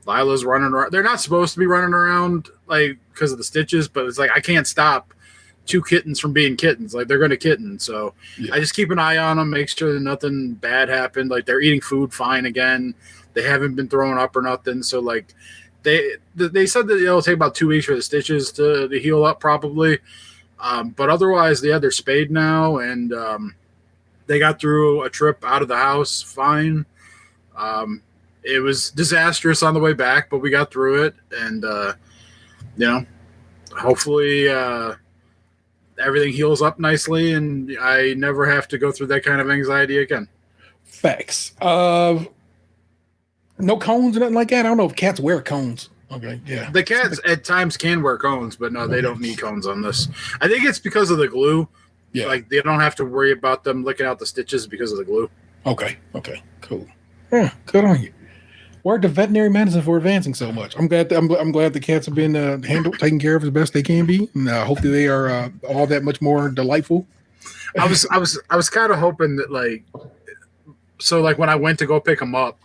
Lila's running around. They're not supposed to be running around like because of the stitches, but it's like I can't stop two kittens from being kittens. Like they're going to kitten, so yeah. I just keep an eye on them, make sure that nothing bad happened. Like they're eating food fine again. They haven't been throwing up or nothing. So like. They said that it'll take about 2 weeks for the stitches to heal up probably. But otherwise, yeah, they're spayed now, and they got through a trip out of the house fine. It was disastrous on the way back, but we got through it, and, hopefully everything heals up nicely, and I never have to go through that kind of anxiety again. Facts. No cones or nothing like that? I don't know if cats wear cones. Okay, yeah. The cats at times can wear cones, but no, they don't need cones on this. I think it's because of the glue. Yeah. Like, they don't have to worry about them licking out the stitches because of the glue. Okay, cool. Yeah, good on you. Word to veterinary medicine for advancing so much. I'm glad the cats have been taken care of as best they can be, and hopefully they are all that much more delightful. I was kind of hoping that like when I went to go pick them up,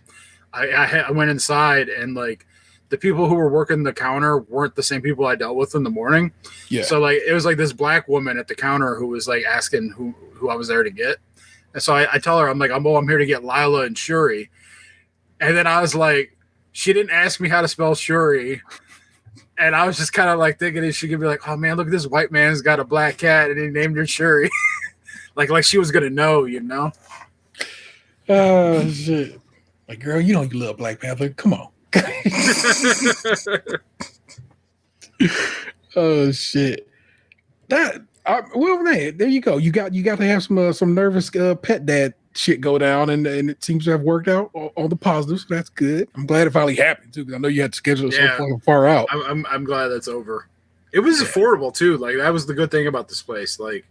I went inside, and like the people who were working the counter weren't the same people I dealt with in the morning. Yeah. So like it was like this black woman at the counter who was like asking who I was there to get. And so I tell her, I'm here to get Lila and Shuri. And then I was like, she didn't ask me how to spell Shuri. And I was just kind of like thinking that she could be like, oh man, look at this white man's got a black cat and he named her Shuri. like she was gonna know, you know? Oh shit. Like, girl, you know you love Black Panther. Come on. Oh shit. There you go. You got to have some nervous pet dad shit go down, and it seems to have worked out all the positives. So that's good. I'm glad it finally happened too, because I know you had to schedule it so far out. I'm glad that's over. It was affordable too. Like that was the good thing about this place. Like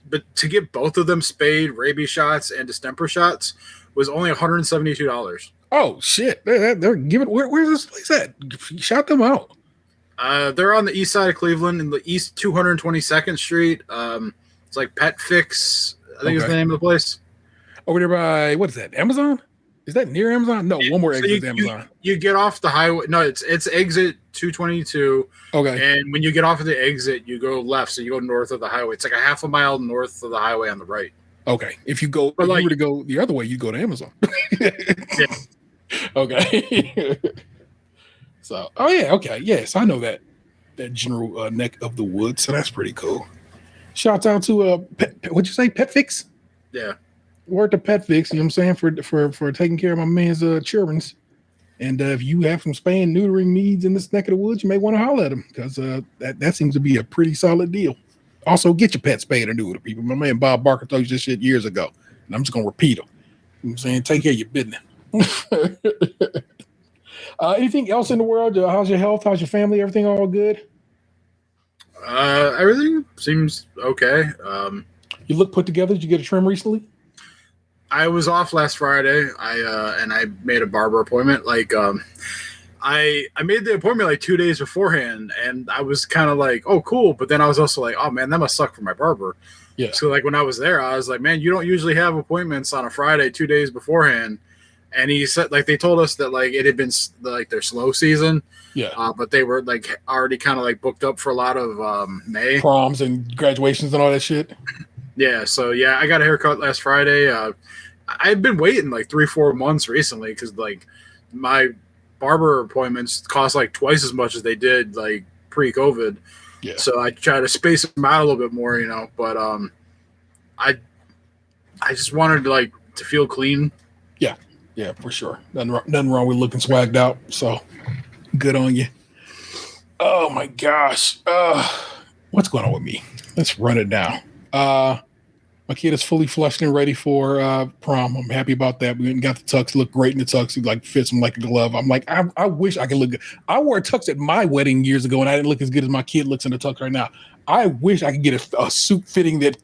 but to get both of them spayed, rabies shots, and distemper shots was only $172. Oh shit! They're giving. Where's this place at? Shout them out. They're on the east side of Cleveland, in the east 222nd Street. It's like Pet Fix, I think is the name of the place. Over there by what is that? Amazon? Is that near Amazon? No, one more exit to Amazon. You get off the highway. No, it's exit 222. Okay. And when you get off of the exit, you go left, so you go north of the highway. It's like a half a mile north of the highway on the right. Okay. If you were to go the other way, you go to Amazon. Yeah. Okay. So, okay. Yes, I know that general neck of the woods. So that's pretty cool. Shouts out to what'd you say? Pet Fix? Yeah. Word to Pet Fix, you know what I'm saying, for taking care of my man's children's. And if you have some spay and neutering needs in this neck of the woods, you may want to holler at them, because that seems to be a pretty solid deal. Also, get your pet spayed or neutered, people. My man Bob Barker told you this shit years ago, and I'm just gonna repeat him. You know what I'm saying, take care of your business. Anything else in the world? How's your health? How's your family? Everything all good? Everything seems okay. You look put together. Did you get a trim recently? I was off last Friday. I made a barber appointment. I made the appointment like 2 days beforehand, and I was kind of like, oh, cool. But then I was also like, oh man, that must suck for my barber. Yeah. So like when I was there, I was like, man, you don't usually have appointments on a Friday 2 days beforehand. And he said, like, they told us that like it had been like their slow season. Yeah. But they were like already kind of like booked up for a lot of May proms and graduations and all that shit. Yeah. So yeah, I got a haircut last Friday. I've been waiting like 3-4 months recently, because like my barber appointments cost like twice as much as they did like pre-COVID. Yeah. So I try to space them out a little bit more, you know. But I just wanted to feel clean. Yeah. Yeah, for sure. Nothing wrong with looking swagged out. So good on you. Oh my gosh. What's going on with me? Let's run it down. My kid is fully flushed and ready for prom. I'm happy about that. We went and got the tux, look great in the tux. It like fits him like a glove. I'm like, I wish I could look good. I wore a tux at my wedding years ago, and I didn't look as good as my kid looks in the tux right now. I wish I could get a suit fitting that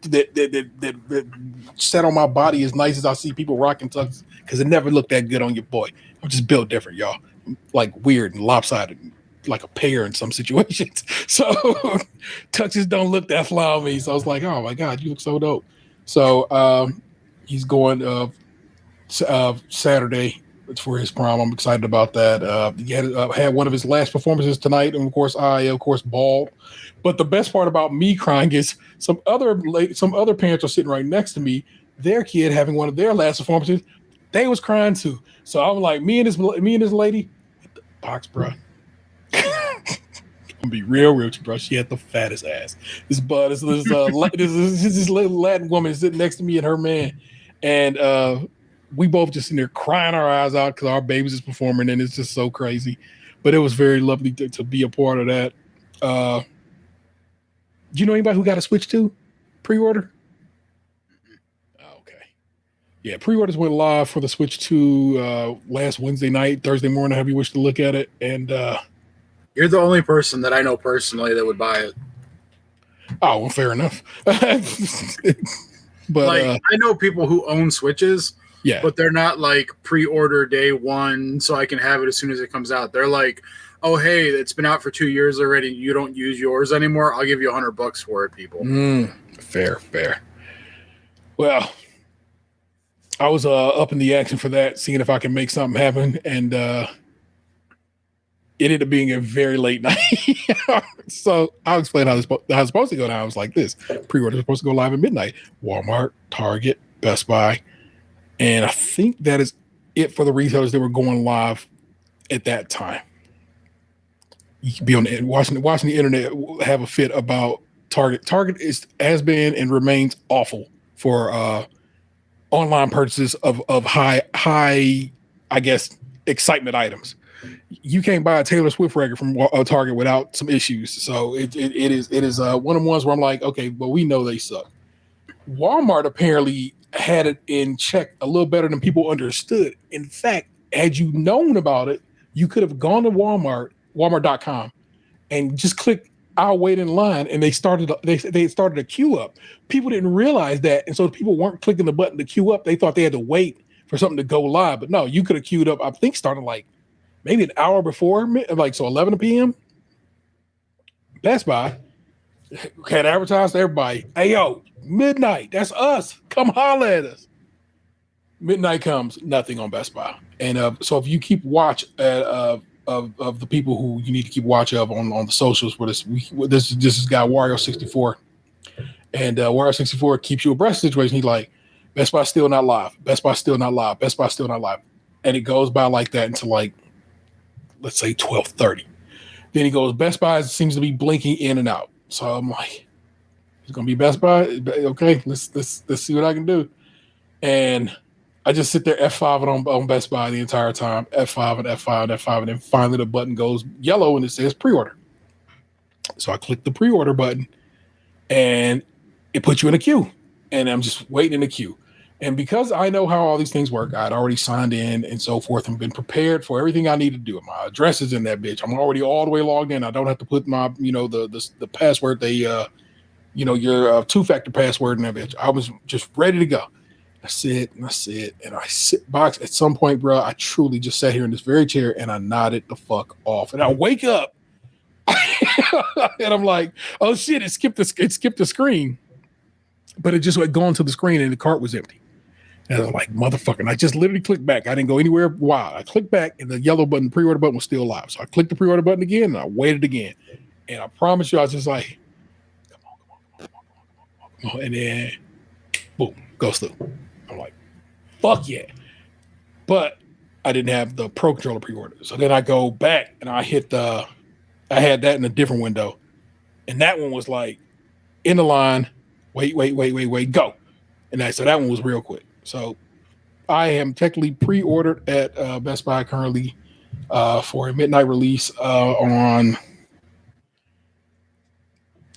set on my body as nice as I see people rocking tux, because it never looked that good on your boy. I'm just built different, y'all. Like weird and lopsided, like a pear in some situations. So tuxes don't look that fly on me. So I was like, oh my God, you look so dope. So he's going Saturday for his prom. I'm excited about that. He had one of his last performances tonight, and of course, bawled. But the best part about me crying is some other parents are sitting right next to me. Their kid having one of their last performances, they was crying too. So I'm like, me and this lady, hit the box, bro. I'm gonna be real with you, bro. She had the fattest ass. This little Latin woman is sitting next to me and her man, and we both just sitting there crying our eyes out because our babies is performing, and it's just so crazy. But it was very lovely to be a part of that. Do you know anybody who got a Switch 2 pre-order? Okay, yeah, pre-orders went live for the Switch 2 last Wednesday night, Thursday morning, however you wish to look at it, and. You're the only person that I know personally that would buy it. Oh, well, fair enough. But like, I know people who own Switches, yeah, but they're not like pre-order day one, so I can have it as soon as it comes out. They're like, oh, hey, it's been out for 2 years already. You don't use yours anymore. I'll give you $100 for it, people. Fair. Well, I was up in the action for that, seeing if I can make something happen, and it ended up being a very late night. So I'll explain how it's supposed to go down. I was like this. Pre-order is supposed to go live at midnight. Walmart, Target, Best Buy. And I think that is it for the retailers that were going live at that time. You can be on the watching the internet have a fit about Target. Target has been and remains awful for online purchases of high, I guess, excitement items. You can't buy a Taylor Swift record from Target without some issues. So it is one of the ones where I'm like, okay, but we know they suck. Walmart apparently had it in check a little better than people understood. In fact, had you known about it, you could have gone to Walmart.com, and just clicked "I'll wait in line," and they started a queue up. People didn't realize that, and so people weren't clicking the button to queue up. They thought they had to wait for something to go live, but no, you could have queued up. I think started like maybe an hour before, like so 11 p.m. Best Buy had advertised to everybody, "Hey yo, midnight, that's us. Come holler at us." Midnight comes, nothing on Best Buy, and so if you keep watch of the people who you need to keep watch of on the socials, where this is guy Wario64, and Wario64 keeps you abreast of the situation. He's like, Best Buy still not live. Best Buy still not live. Best Buy still not live, and it goes by like that until like, let's say 12:30. Then he goes, Best Buy seems to be blinking in and out. So I'm like, it's gonna be Best Buy. Okay, let's see what I can do. And I just sit there F5 on Best Buy the entire time, F5 and F5 and F5, and then finally the button goes yellow and it says pre-order. So I click the pre-order button, and it puts you in a queue, and I'm just waiting in the queue. And because I know how all these things work, I'd already signed in and so forth and been prepared for everything I need to do. My address is in that bitch. I'm already all the way logged in. I don't have to put my, the password, your two-factor password in that bitch. I was just ready to go. I sit, and I sit box. At some point, bro, I truly just sat here in this very chair and I nodded the fuck off. And I wake up and I'm like, oh shit, it skipped the screen. But it just had gone to the screen and the cart was empty. And I was like, motherfucker. And I just literally clicked back. I didn't go anywhere wild. I clicked back and the yellow button, pre-order button was still live. So I clicked the pre-order button again and I waited again. And I promise you, I was just like, come on. And then boom, goes through. I'm like, fuck yeah. But I didn't have the Pro Controller pre-order. So then I go back and I had that in a different window. And that one was like, in the line, wait, go. And so that one was real quick. So I am technically pre-ordered at Best Buy currently for a midnight release on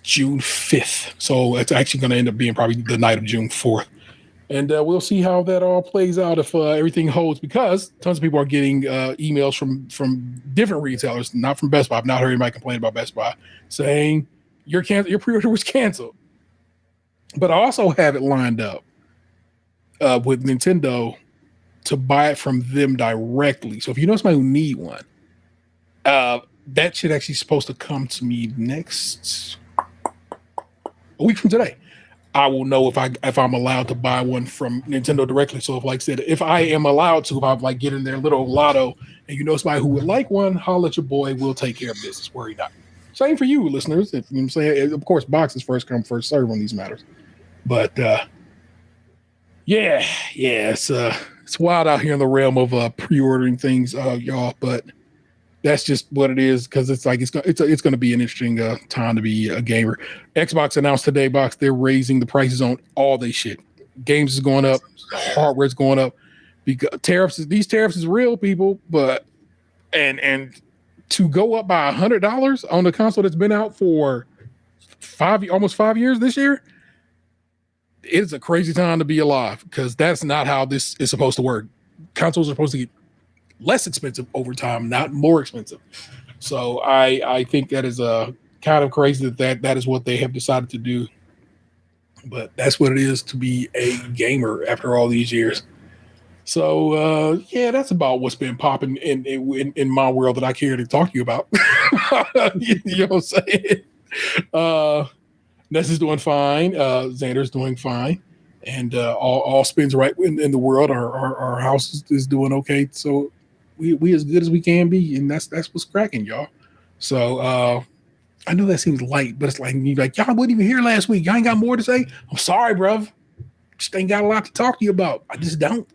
June 5th. So it's actually going to end up being probably the night of June 4th. And we'll see how that all plays out if everything holds, because tons of people are getting emails from different retailers, not from Best Buy. I've not heard anybody complain about Best Buy, saying your pre-order was canceled. But I also have it lined up with Nintendo to buy it from them directly. So if you know somebody who need one, that shit actually supposed to come to me a week from today. I will know if I'm allowed to buy one from Nintendo directly. So if, like I said, if I am allowed to, if I'm like getting their little lotto and you know somebody who would like one, holler at your boy. We'll take care of business. Worry not. Same for you, listeners. If, you know what I'm saying? Of course, boxes first come, first serve on these matters. But it's wild out here in the realm of pre-ordering things, y'all. But that's just what it is, because it's like it's going to be an interesting time to be a gamer. Xbox announced today, Box, they're raising the prices on all they shit. Games is going up, hardware's going up because these tariffs is real, people. But and to go up by $100 on the console that's been out for almost 5 years this year, it's a crazy time to be alive, because that's not how this is supposed to work. Consoles are supposed to get less expensive over time, not more expensive. So I think that is kind of crazy that is what they have decided to do. But that's what it is to be a gamer after all these years. So that's about what's been popping in my world that I care to talk to you about. You know what I'm saying? Ness is doing fine. Xander's doing fine. And all spins right in the world. Our house is doing okay. So we as good as we can be, and that's what's cracking, y'all. So I know that seems light, but it's like you're like, y'all wasn't even here last week. Y'all ain't got more to say. I'm sorry, bruv. Just ain't got a lot to talk to you about. I just don't.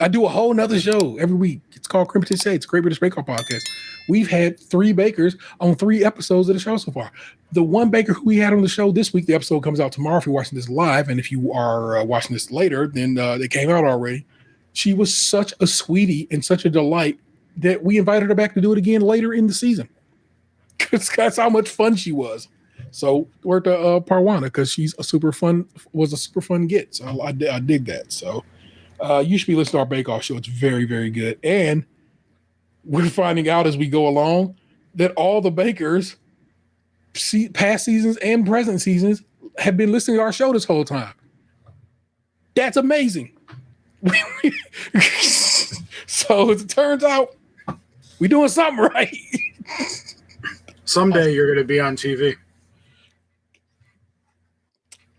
I do a whole nother show every week. It's called Crimson Shades, Great British Bake Off Podcast. We've had 3 bakers on 3 episodes of the show so far. The one baker who we had on the show this week, the episode comes out tomorrow if you're watching this live, and if you are watching this later, then they came out already. She was such a sweetie and such a delight that we invited her back to do it again later in the season. That's how much fun she was. So we're to Parwana, because she's a super fun get. So I dig that. So you should be listening to our Bake Off show. It's very, very good. And we're finding out as we go along that all the bakers, past seasons and present seasons, have been listening to our show this whole time. That's amazing. So as it turns out, we're doing something right. Someday you're going to be on TV.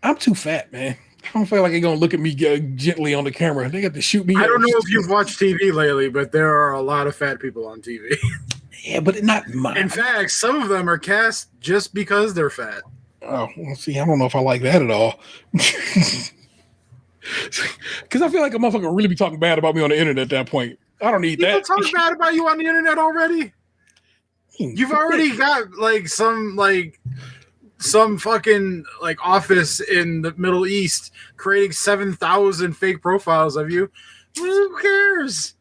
I'm too fat, man. I don't feel like they're going to look at me gently on the camera. They got to shoot me. I don't know if you've watched TV lately, but there are a lot of fat people on TV. Yeah, but not mine. In fact, some of them are cast just because they're fat. Oh, well, see, I don't know if I like that at all. Because I feel like a motherfucker will really be talking bad about me on the internet at that point. I don't need that. People talk bad about you on the internet already? You've already got like some fucking like office in the Middle East creating 7,000 fake profiles of you. Who cares?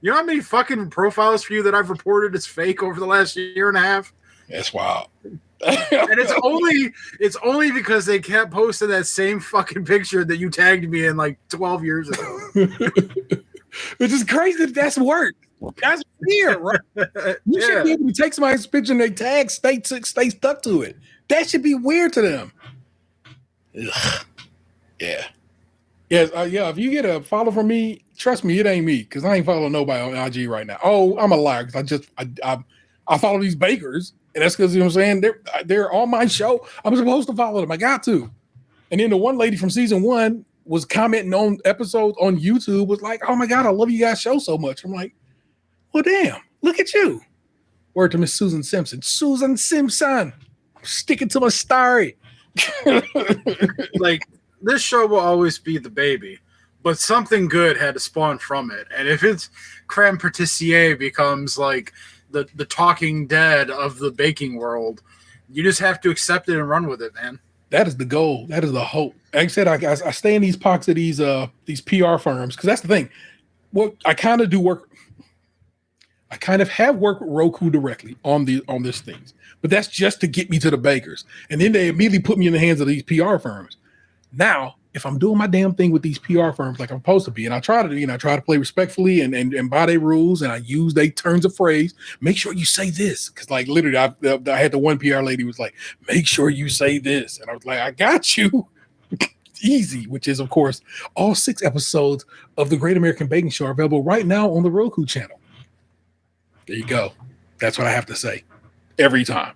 You know how many fucking profiles for you that I've reported as fake over the last year and a half? That's wild. And it's only because they kept posting that same fucking picture that you tagged me in like 12 years ago. Which is crazy that that's work. That's weird, right? You should be able to take somebody's picture and they tag, stay stuck to it. That should be weird to them. Ugh. Yeah. Yes, if you get a follow from me, trust me, it ain't me, because I ain't following nobody on IG right now. Oh, I'm a liar, because I follow these bakers, and that's because, you know what I'm saying, they're on my show. I'm supposed to follow them. I got to. And then the one lady from season 1 was commenting on episodes on YouTube, was like, oh my God, I love you guys' show so much. I'm like, well, damn, look at you. Word to Miss Susan Simpson. Susan Simpson, sticking to my story. Like, this show will always be the baby, but something good had to spawn from it. And if it's creme patissier becomes like the talking dead of the baking world, you just have to accept it and run with it, man. That is the goal. That is the hope. Like I said, I stay in these pockets of these PR firms, because that's the thing. Well, I kind of do work. I kind of have worked with Roku directly on this things, but that's just to get me to the bakers. And then they immediately put me in the hands of these PR firms. Now, if I'm doing my damn thing with these PR firms like I'm supposed to be, and I try to do, I try to play respectfully and by their rules, and I use their turns of phrase. Make sure you say this, because like literally, I had the one PR lady who was like, "Make sure you say this," and I was like, "I got you." Easy, which is of course all 6 episodes of the Great American Baking Show are available right now on the Roku channel. There you go. That's what I have to say every time,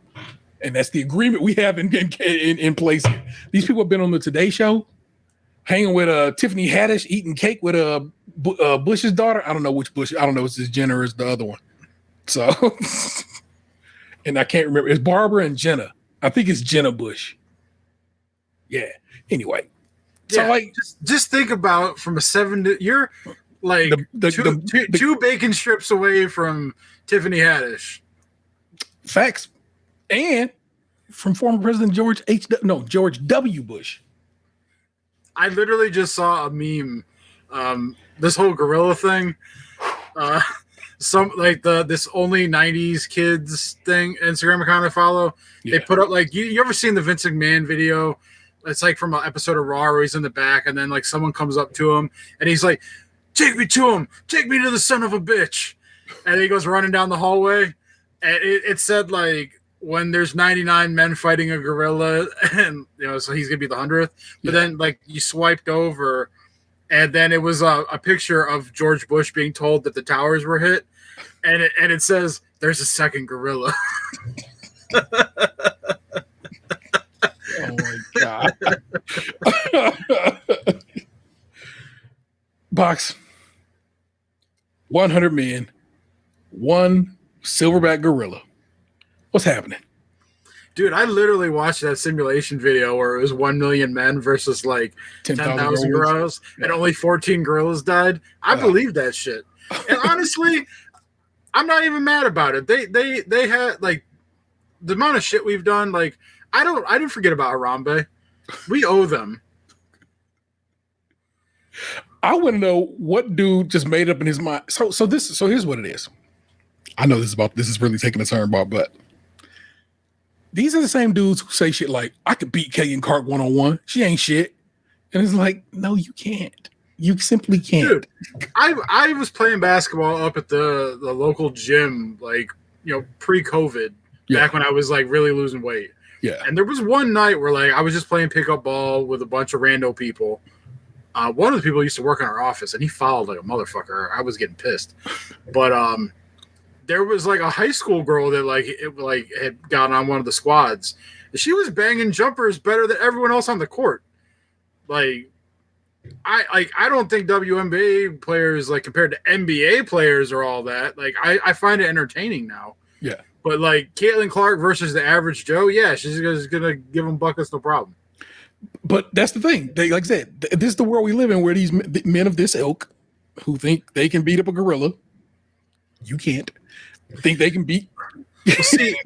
and that's the agreement we have in place here. These people have been on the Today Show, hanging with Tiffany Haddish, eating cake with Bush's daughter. I don't know which Bush. I don't know if it's Jenna or it's the other one. So, and I can't remember. It's Barbara and Jenna. I think it's Jenna Bush. Yeah. Anyway. So like, just think about from a 7 to you're like two bacon strips away from Tiffany Haddish. Facts, and from former President George W. Bush. I literally just saw a meme. This whole gorilla thing. Some like this only 90s kids thing Instagram account I follow. Yeah. They put up like you ever seen the Vince McMahon video? It's like from an episode of Raw where he's in the back, and then like someone comes up to him and he's like, "Take me to him, take me to the son of a bitch," and he goes running down the hallway, and it said like when there's 99 men fighting a gorilla, and so he's gonna be the 100th. But then like you swiped over, and then it was a picture of George Bush being told that the towers were hit, and it says there's a second gorilla. Oh my God. Box. 100 men. 1 silverback gorilla. What's happening? Dude, I literally watched that simulation video where it was 1 million men versus like 10,000 gorillas, and only 14 gorillas died. I believe that shit. And honestly, I'm not even mad about it. They had like the amount of shit we've done, like I didn't forget about Harambe. We owe them. I want to know what dude just made up in his mind. So here's what it is. I know this is really taking a turn, Bob, but these are the same dudes who say shit like, "I could beat Kagan Clark 1-on-1. She ain't shit." And it's like, no, you can't. You simply can't. Dude, I was playing basketball up at the local gym, like, pre-COVID, back when I was like really losing weight. Yeah. And there was one night where like I was just playing pickup ball with a bunch of rando people. One of the people used to work in our office, and he fouled like a motherfucker. I was getting pissed. But there was like a high school girl that had gotten on one of the squads. And she was banging jumpers better than everyone else on the court. Like I don't think WNBA players, like compared to NBA players, are all that. Like I find it entertaining now. Yeah. But like Caitlin Clark versus the average Joe, yeah, she's gonna give them buckets, no problem. But that's the thing. They, like I said, this is the world we live in, where these men of this ilk who think they can beat up a gorilla, you can't. Think they can beat. See,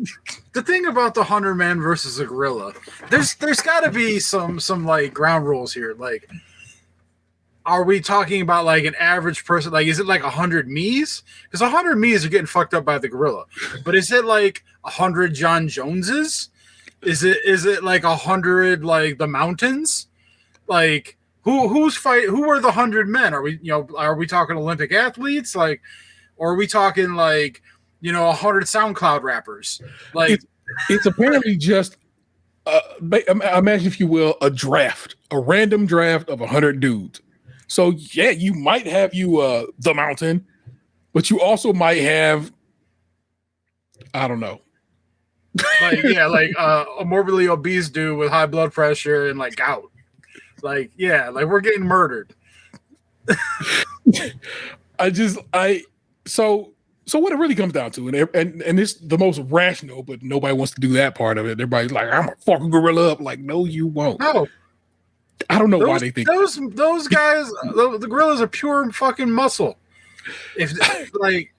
the thing about the 100 man versus a gorilla, there's got to be some like ground rules here. Like, are we talking about like an average person? Like, is it like 100 me's? Because 100 me's are getting fucked up by the gorilla. But is it like 100 John Joneses? Is it like 100 like the mountains? Like who are the 100 men? Are we talking Olympic athletes? Like, or are we talking like 100 SoundCloud rappers? Like it's apparently just imagine, if you will, a random draft of 100 dudes. So yeah, you might have the mountain, but you also might have, I don't know. A morbidly obese dude with high blood pressure and like gout. Like, yeah, like we're getting murdered. So what it really comes down to, and it's the most rational, but nobody wants to do that part of it. Everybody's like, "I'm gonna fuck a gorilla up." Like, no, you won't. No. I don't know why they think those guys, the gorillas are pure fucking muscle. If like,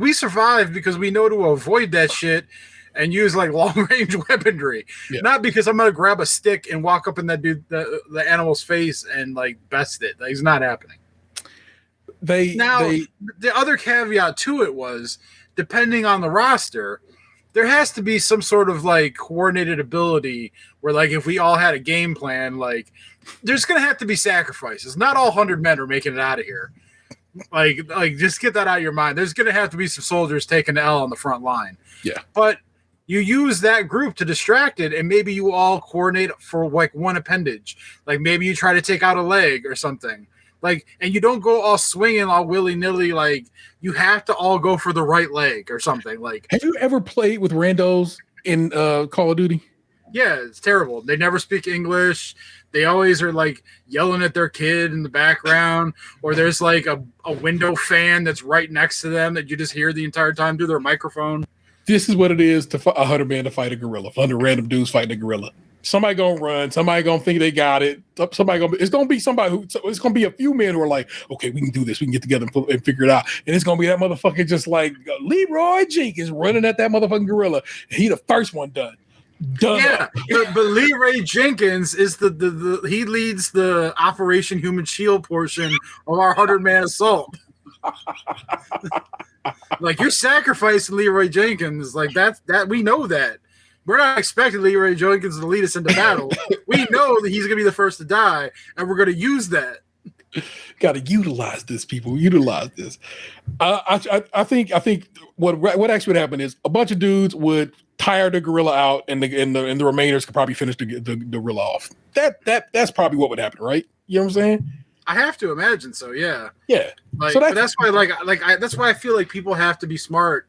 we survive because we know to avoid that shit and use like long range weaponry, not because I'm gonna grab a stick and walk up in that dude the animal's face and like best it. Like, it's not happening. The other caveat to it was, depending on the roster, there has to be some sort of like coordinated ability where, like, if we all had a game plan, like, there's going to have to be sacrifices. Not all 100 men are making it out of here. Like, just get that out of your mind. There's going to have to be some soldiers taking the L on the front line. Yeah. But you use that group to distract it, and maybe you all coordinate for like one appendage. Like, maybe you try to take out a leg or something. Like, and you don't go all swinging all willy-nilly. Like, you have to all go for the right leg or something. Like, have you ever played with randos in Call of Duty? Yeah, it's terrible. They never speak English. They always are like yelling at their kid in the background, or there's like a window fan that's right next to them that you just hear the entire time through their microphone. This is what it is to 100 men to fight a gorilla. 100 random dudes fighting a gorilla. Somebody gonna run. Somebody gonna think they got it. It's gonna be somebody it's gonna be a few men who are like, okay, we can do this. We can get together and figure it out. And it's gonna be that motherfucker just like Leroy Jenkins running at that motherfucking gorilla. And he the first one done. Yeah, but Leroy Jenkins is the he leads the Operation Human Shield portion of our 100-man assault. Like, you're sacrificing Leroy Jenkins, like that we know that. We're not expecting Leroy Jenkins to lead us into battle. We know that he's gonna be the first to die, and we're gonna use that. Got to utilize this, people. Utilize this. I think what actually would happen is a bunch of dudes would tire the gorilla out, and the remainers could probably finish the gorilla off. That's probably what would happen, right? You know what I'm saying? I have to imagine so. Yeah. Yeah. Like, so that's why that's why I feel like people have to be smart.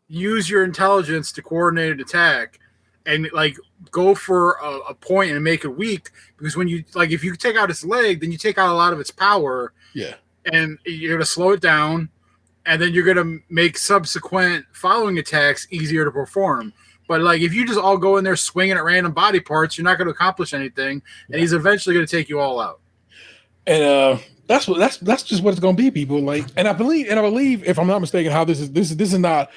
Use your intelligence to coordinate an attack, and like go for a point and make it weak. Because when you if you take out its leg, then you take out a lot of its power. Yeah. And you're gonna slow it down, and then you're gonna make subsequent following attacks easier to perform. But like, if you just all go in there swinging at random body parts, you're not going to accomplish anything, and he's eventually going to take you all out. And that's just what it's going to be, people. Like, and I believe, if I'm not mistaken, how this is not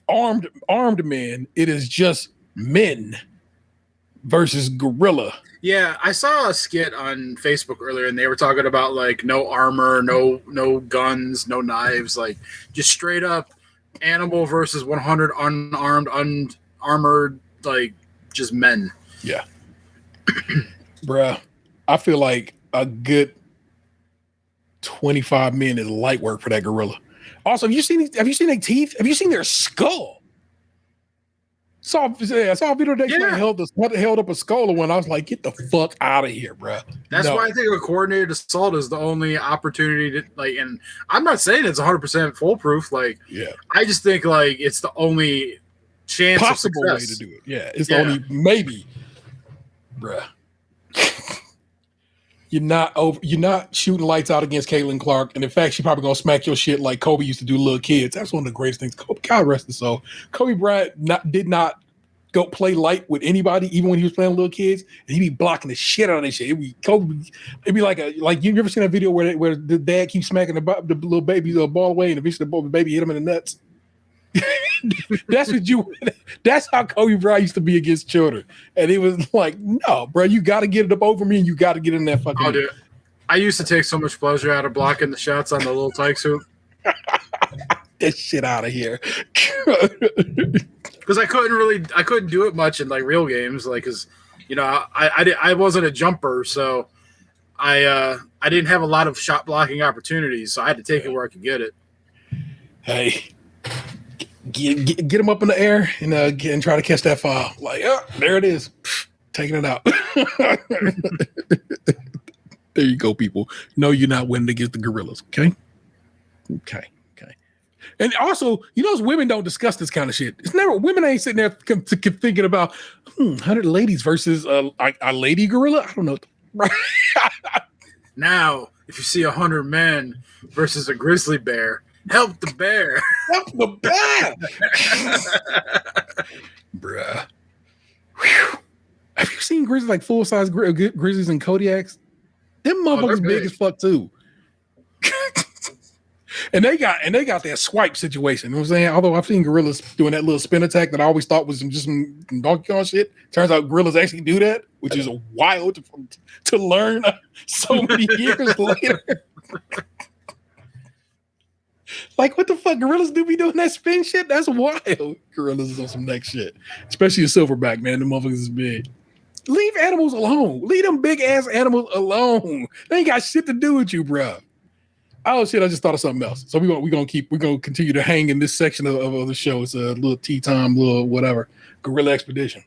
armed men. It is just men versus gorilla. Yeah, I saw a skit on Facebook earlier, and they were talking about like no armor, no guns, no knives, like just straight up animal versus 100 unarmed, unarmored, like just men. Yeah, bruh. I feel like a good 25 men is light work for that gorilla. Also, have you seen their teeth? Have you seen their skull? I saw a video that held up a skull, and I was like, "Get the fuck out of here, bro!" That's why I think a coordinated assault is the only opportunity to like. And I'm not saying it's 100% foolproof. Like, yeah, I just think like it's the only chance, possible way to do it. Yeah, it's the only maybe, bruh. You're not shooting lights out against Caitlin Clark, and in fact, she probably gonna smack your shit like Kobe used to do to little kids. That's one of the greatest things. God rest his soul. Kobe Bryant did not go play light with anybody, even when he was playing with little kids, and he'd be blocking the shit out of that shit. It'd be like you ever seen that video where the dad keeps smacking the little baby ball away, and eventually the baby hit him in the nuts. That's how Kobe Bryant used to be against children, and it was like, no, bro, you got to get it up over me, and you got to get in that fucking. Oh, dude, I used to take so much pleasure out of blocking the shots on the little Tykes hoop. That shit out of here, because I couldn't do it much in like real games, like because I wasn't a jumper, so I didn't have a lot of shot blocking opportunities, so I had to take it where I could get it. Hey. Get them up in the air and try to catch that foul. Like, oh, there it is, taking it out. There you go, people. No, you're not winning against the gorillas. Okay. And also, women don't discuss this kind of shit. It's never women ain't sitting there thinking about 100 ladies versus a lady gorilla. I don't know. Now, if you see 100 men versus a grizzly bear. Help the bear. Help the bear. Bruh. Whew. Have you seen grizzlies, like full-size grizzlies and Kodiaks? Them motherfuckers big as fuck too. and they got that swipe situation. You know what I'm saying? Although I've seen gorillas doing that little spin attack that I always thought was just some Donkey Kong shit. Turns out gorillas actually do that, which is wild to learn so many years later. Like, what the fuck? Gorillas do be doing that spin shit? That's wild. Gorillas is on some next shit. Especially a silverback, man. The motherfuckers is big. Leave animals alone. Leave them big ass animals alone. They ain't got shit to do with you, bro. Oh shit! I just thought of something else. So we're gonna continue to hang in this section of the show. It's a little tea time, little whatever. Gorilla expedition.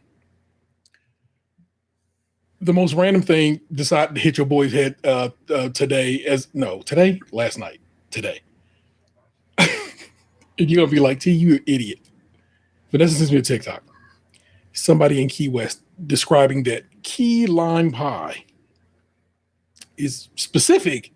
The most random thing decided to hit your boy's head last night. Today. And you're gonna be like, T, you an idiot. Vanessa sends me a TikTok. Somebody in Key West describing that key lime pie is specific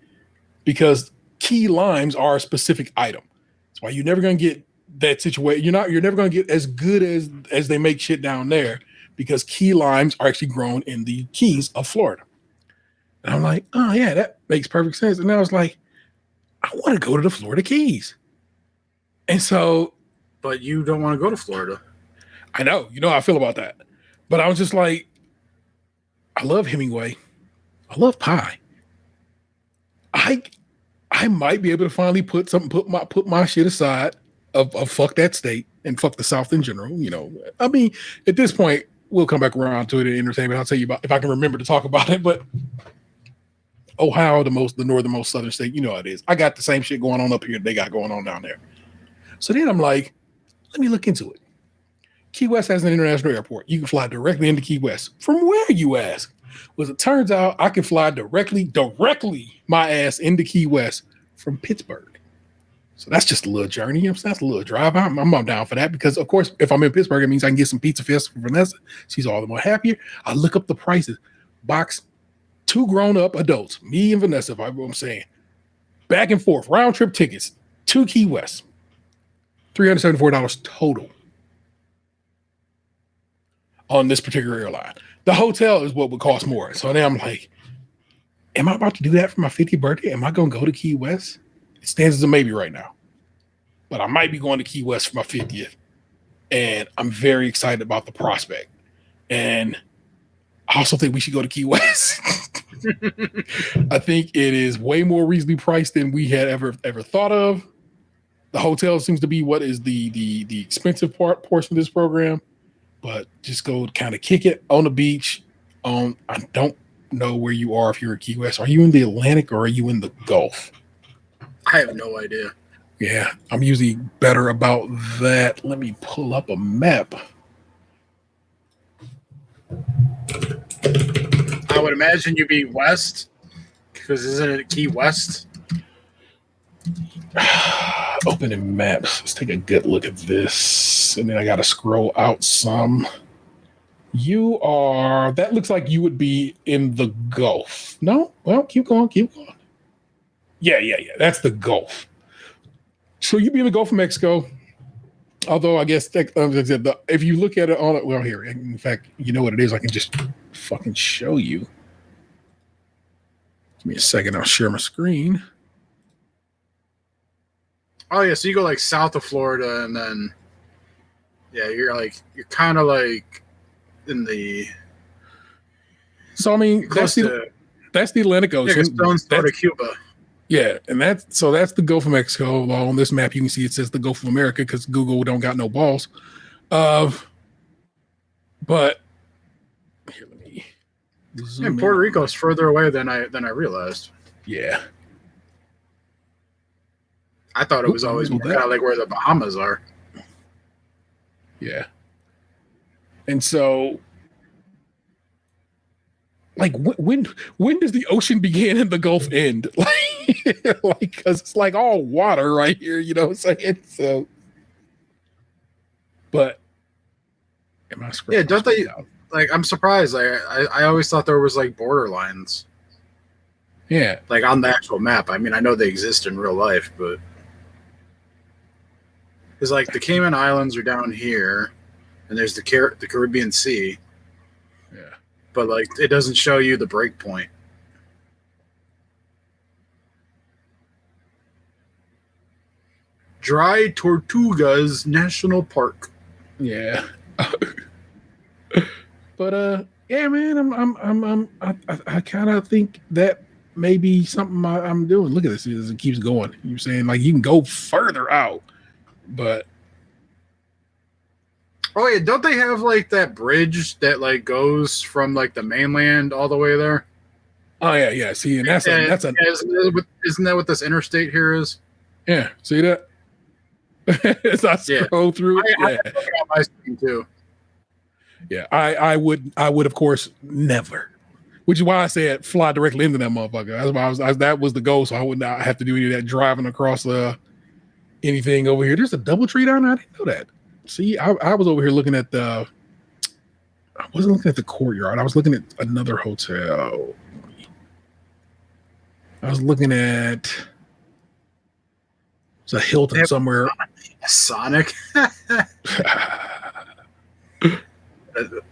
because key limes are a specific item. That's why you're never gonna get that situation. You're never gonna get as good as they make shit down there because key limes are actually grown in the Keys of Florida. And I'm like, oh yeah, that makes perfect sense. And I was like, I want to go to the Florida Keys. And so, but you don't want to go to Florida. I know, you know how I feel about that. But I was just like, I love Hemingway. I love pie. I might be able to finally put my shit aside of fuck that state and fuck the South in general. You know, I mean, at this point, we'll come back around to it in entertainment. I'll tell you about if I can remember to talk about it. But Ohio, the northernmost southern state, you know how it is. I got the same shit going on up here they got going on down there. So then I'm like, let me look into it. Key West has an international airport. You can fly directly into Key West. From where, you ask? Well, it turns out I can fly directly my ass into Key West from Pittsburgh. So that's just a little journey. You know what I'm saying? That's a little drive. I'm down for that because, of course, if I'm in Pittsburgh, it means I can get some pizza fest for Vanessa. She's all the more happier. I look up the prices. Box 2 grown-up adults, me and Vanessa, if I'm saying, back and forth, round-trip tickets to Key West. $374 total on this particular airline. The hotel is what would cost more. So then I'm like, am I about to do that for my 50th birthday? Am I going to go to Key West? It stands as a maybe right now. But I might be going to Key West for my 50th. And I'm very excited about the prospect. And I also think we should go to Key West. I think it is way more reasonably priced than we had ever thought of. The hotel seems to be what is the expensive portion of this program, but just go kind of kick it on the beach. I don't know where you are if you're in Key West. Are you in the Atlantic or are you in the Gulf? I have no idea. Yeah, I'm usually better about that. Let me pull up a map. I would imagine you'd be west because isn't it Key West? Opening maps. Let's take a good look at this. And then I got to scroll out some. That looks like you would be in the Gulf. No? Well, keep going. Yeah. That's the Gulf. So you'd be in the Gulf of Mexico. Although I guess if you look at it on it, well, here, in fact, you know what it is. I can just fucking show you. Give me a second. I'll share my screen. Oh yeah, so you go like south of Florida, and then you're kind of like in the. So I mean, that's the Atlantic Ocean. Stone's part of Cuba. Yeah, and that's the Gulf of Mexico. On this map, you can see it says the Gulf of America because Google don't got no balls. But here, let me. And Puerto Rico is further away than I realized. Yeah. I thought it was always kind of like where the Bahamas are. Yeah. And so, like, when does the ocean begin and the Gulf end? Like, because it's like all water right here, you know what I'm saying? So, but am I scrolling? Yeah, don't they? Like, I'm surprised. Like, I always thought there was like border lines. Yeah, like on the actual map. I mean, I know they exist in real life, but it's like the Cayman Islands are down here, and there's the Caribbean Sea. Yeah, but like it doesn't show you the break point. Dry Tortugas National Park. Yeah. But yeah, man, I kind of think that maybe something I'm doing. Look at this as it keeps going. You're saying like you can go further out, but oh yeah, don't they have like that bridge that like goes from like the mainland all the way there? oh yeah. See, and that's a isn't that what this interstate here is? yeah. See that? As I scroll through it, I have it on my screen too. Yeah, I would of course never. Which is why I said fly directly into that motherfucker. That's why that was the goal, so I would not have to do any of that driving across anything over here. There's a DoubleTree down there. I didn't know that. See, I was over here looking at I wasn't looking at the courtyard. I was looking at another hotel. I was looking at it's a Hilton somewhere. Sonic.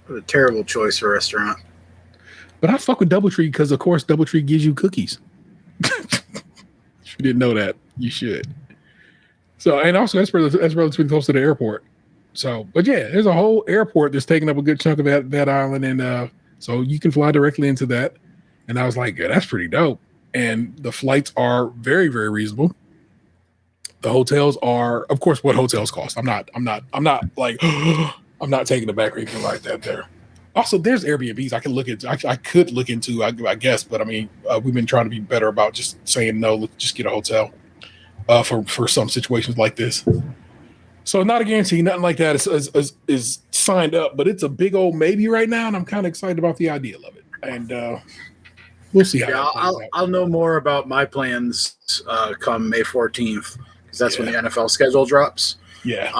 a terrible choice for a restaurant. But I fuck with DoubleTree because, of course, DoubleTree gives you cookies. If you didn't know that, you should. So, and also that's relatively close to the airport. So, but yeah, there's a whole airport that's taking up a good chunk of that island, and so you can fly directly into that. And I was like, yeah, that's pretty dope. And the flights are very, very reasonable. The hotels are, of course, what hotels cost. I'm not like I'm not taking it back or anything like that there. Also, there's Airbnbs I could look into, I guess, but I mean, we've been trying to be better about just saying no. Let's just get a hotel for some situations like this. So, not a guarantee, nothing like that is signed up, but it's a big old maybe right now, and I'm kind of excited about the idea of it. And we'll see how. Yeah, I'll know more about my plans come May 14th because that's when the NFL schedule drops. Yeah.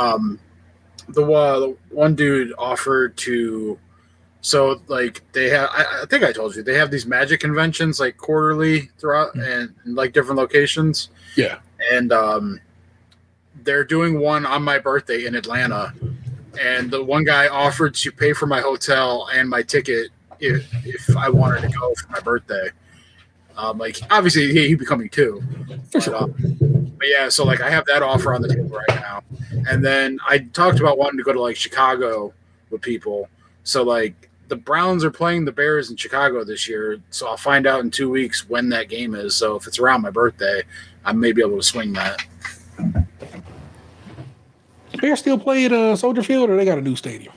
The one dude offered to. So, like, they have, I think I told you, they have these magic conventions, like, quarterly throughout and like different locations. Yeah. And they're doing one on my birthday in Atlanta. And the one guy offered to pay for my hotel and my ticket if I wanted to go for my birthday. Like, obviously, he'd be coming too. For sure. But yeah, so, like, I have that offer on the table right now. And then I talked about wanting to go to, like, Chicago with people. So, like, the Browns are playing the Bears in Chicago this year, so I'll find out in 2 weeks when that game is. So if it's around my birthday, I may be able to swing that. Bears still play at Soldier Field, or they got a new stadium?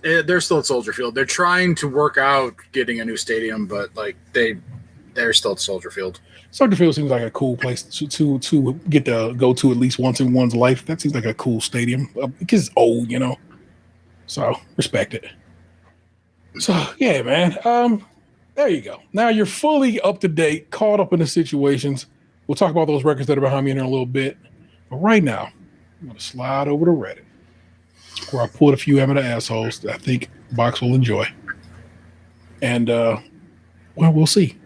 They're still at Soldier Field. They're trying to work out getting a new stadium, but like they're still at Soldier Field. Soldier Field seems like a cool place to get to go to at least once in one's life. That seems like a cool stadium because it's old, you know. So respect it. So yeah, man. There you go. Now you're fully up to date, caught up in the situations. We'll talk about those records that are behind me in a little bit. But right now, I'm gonna slide over to Reddit, where I pulled a few amateur assholes that I think Box will enjoy. And well, we'll see.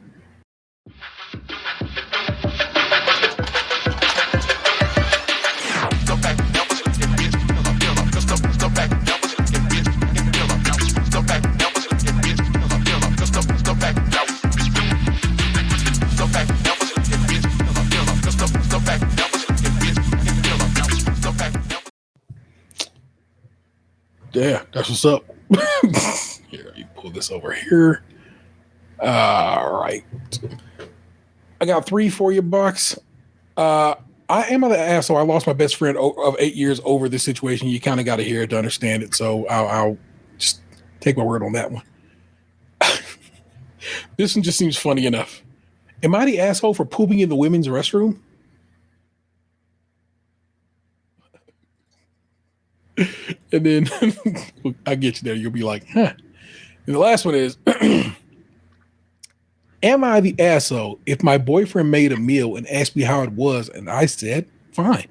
Yeah, that's what's up. Here, you pull this over here. All right. I got 3 for you, Bucks. I am an asshole. I lost my best friend of 8 years over this situation. You kind of got to hear it to understand it. So I'll just take my word on that one. This one just seems funny enough. Am I the asshole for pooping in the women's restroom? And then I get you there. You'll be like, huh. And the last one is, am I the asshole if my boyfriend made a meal and asked me how it was and I said, fine?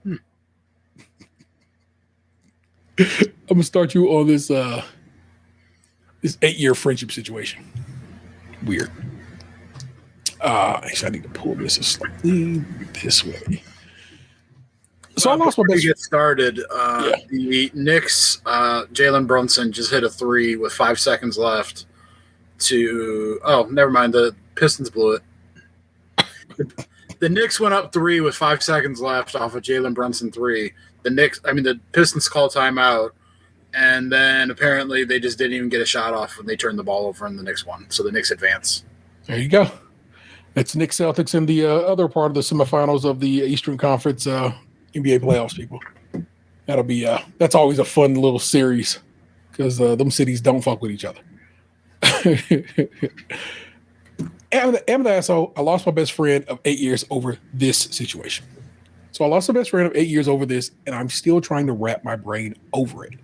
I'm going to start you on this 8-year friendship situation. Weird. Actually, I need to pull this slightly this way. So I lost my best. Get started. The Knicks, Jalen Brunson just hit a 3 with 5 seconds left. Never mind. The Pistons blew it. The Knicks went up 3 with 5 seconds left off of Jalen Brunson 3. The Pistons call timeout. And then apparently they just didn't even get a shot off when they turned the ball over in the next one. So the Knicks advance. There you go. That's Knicks Celtics in the other part of the semifinals of the Eastern Conference NBA playoffs, people. That'll be that's always a fun little series because them cities don't fuck with each other. And the asshole, I lost my best friend of 8 years over this situation. So I lost my best friend of 8 years over this, and I'm still trying to wrap my brain over it.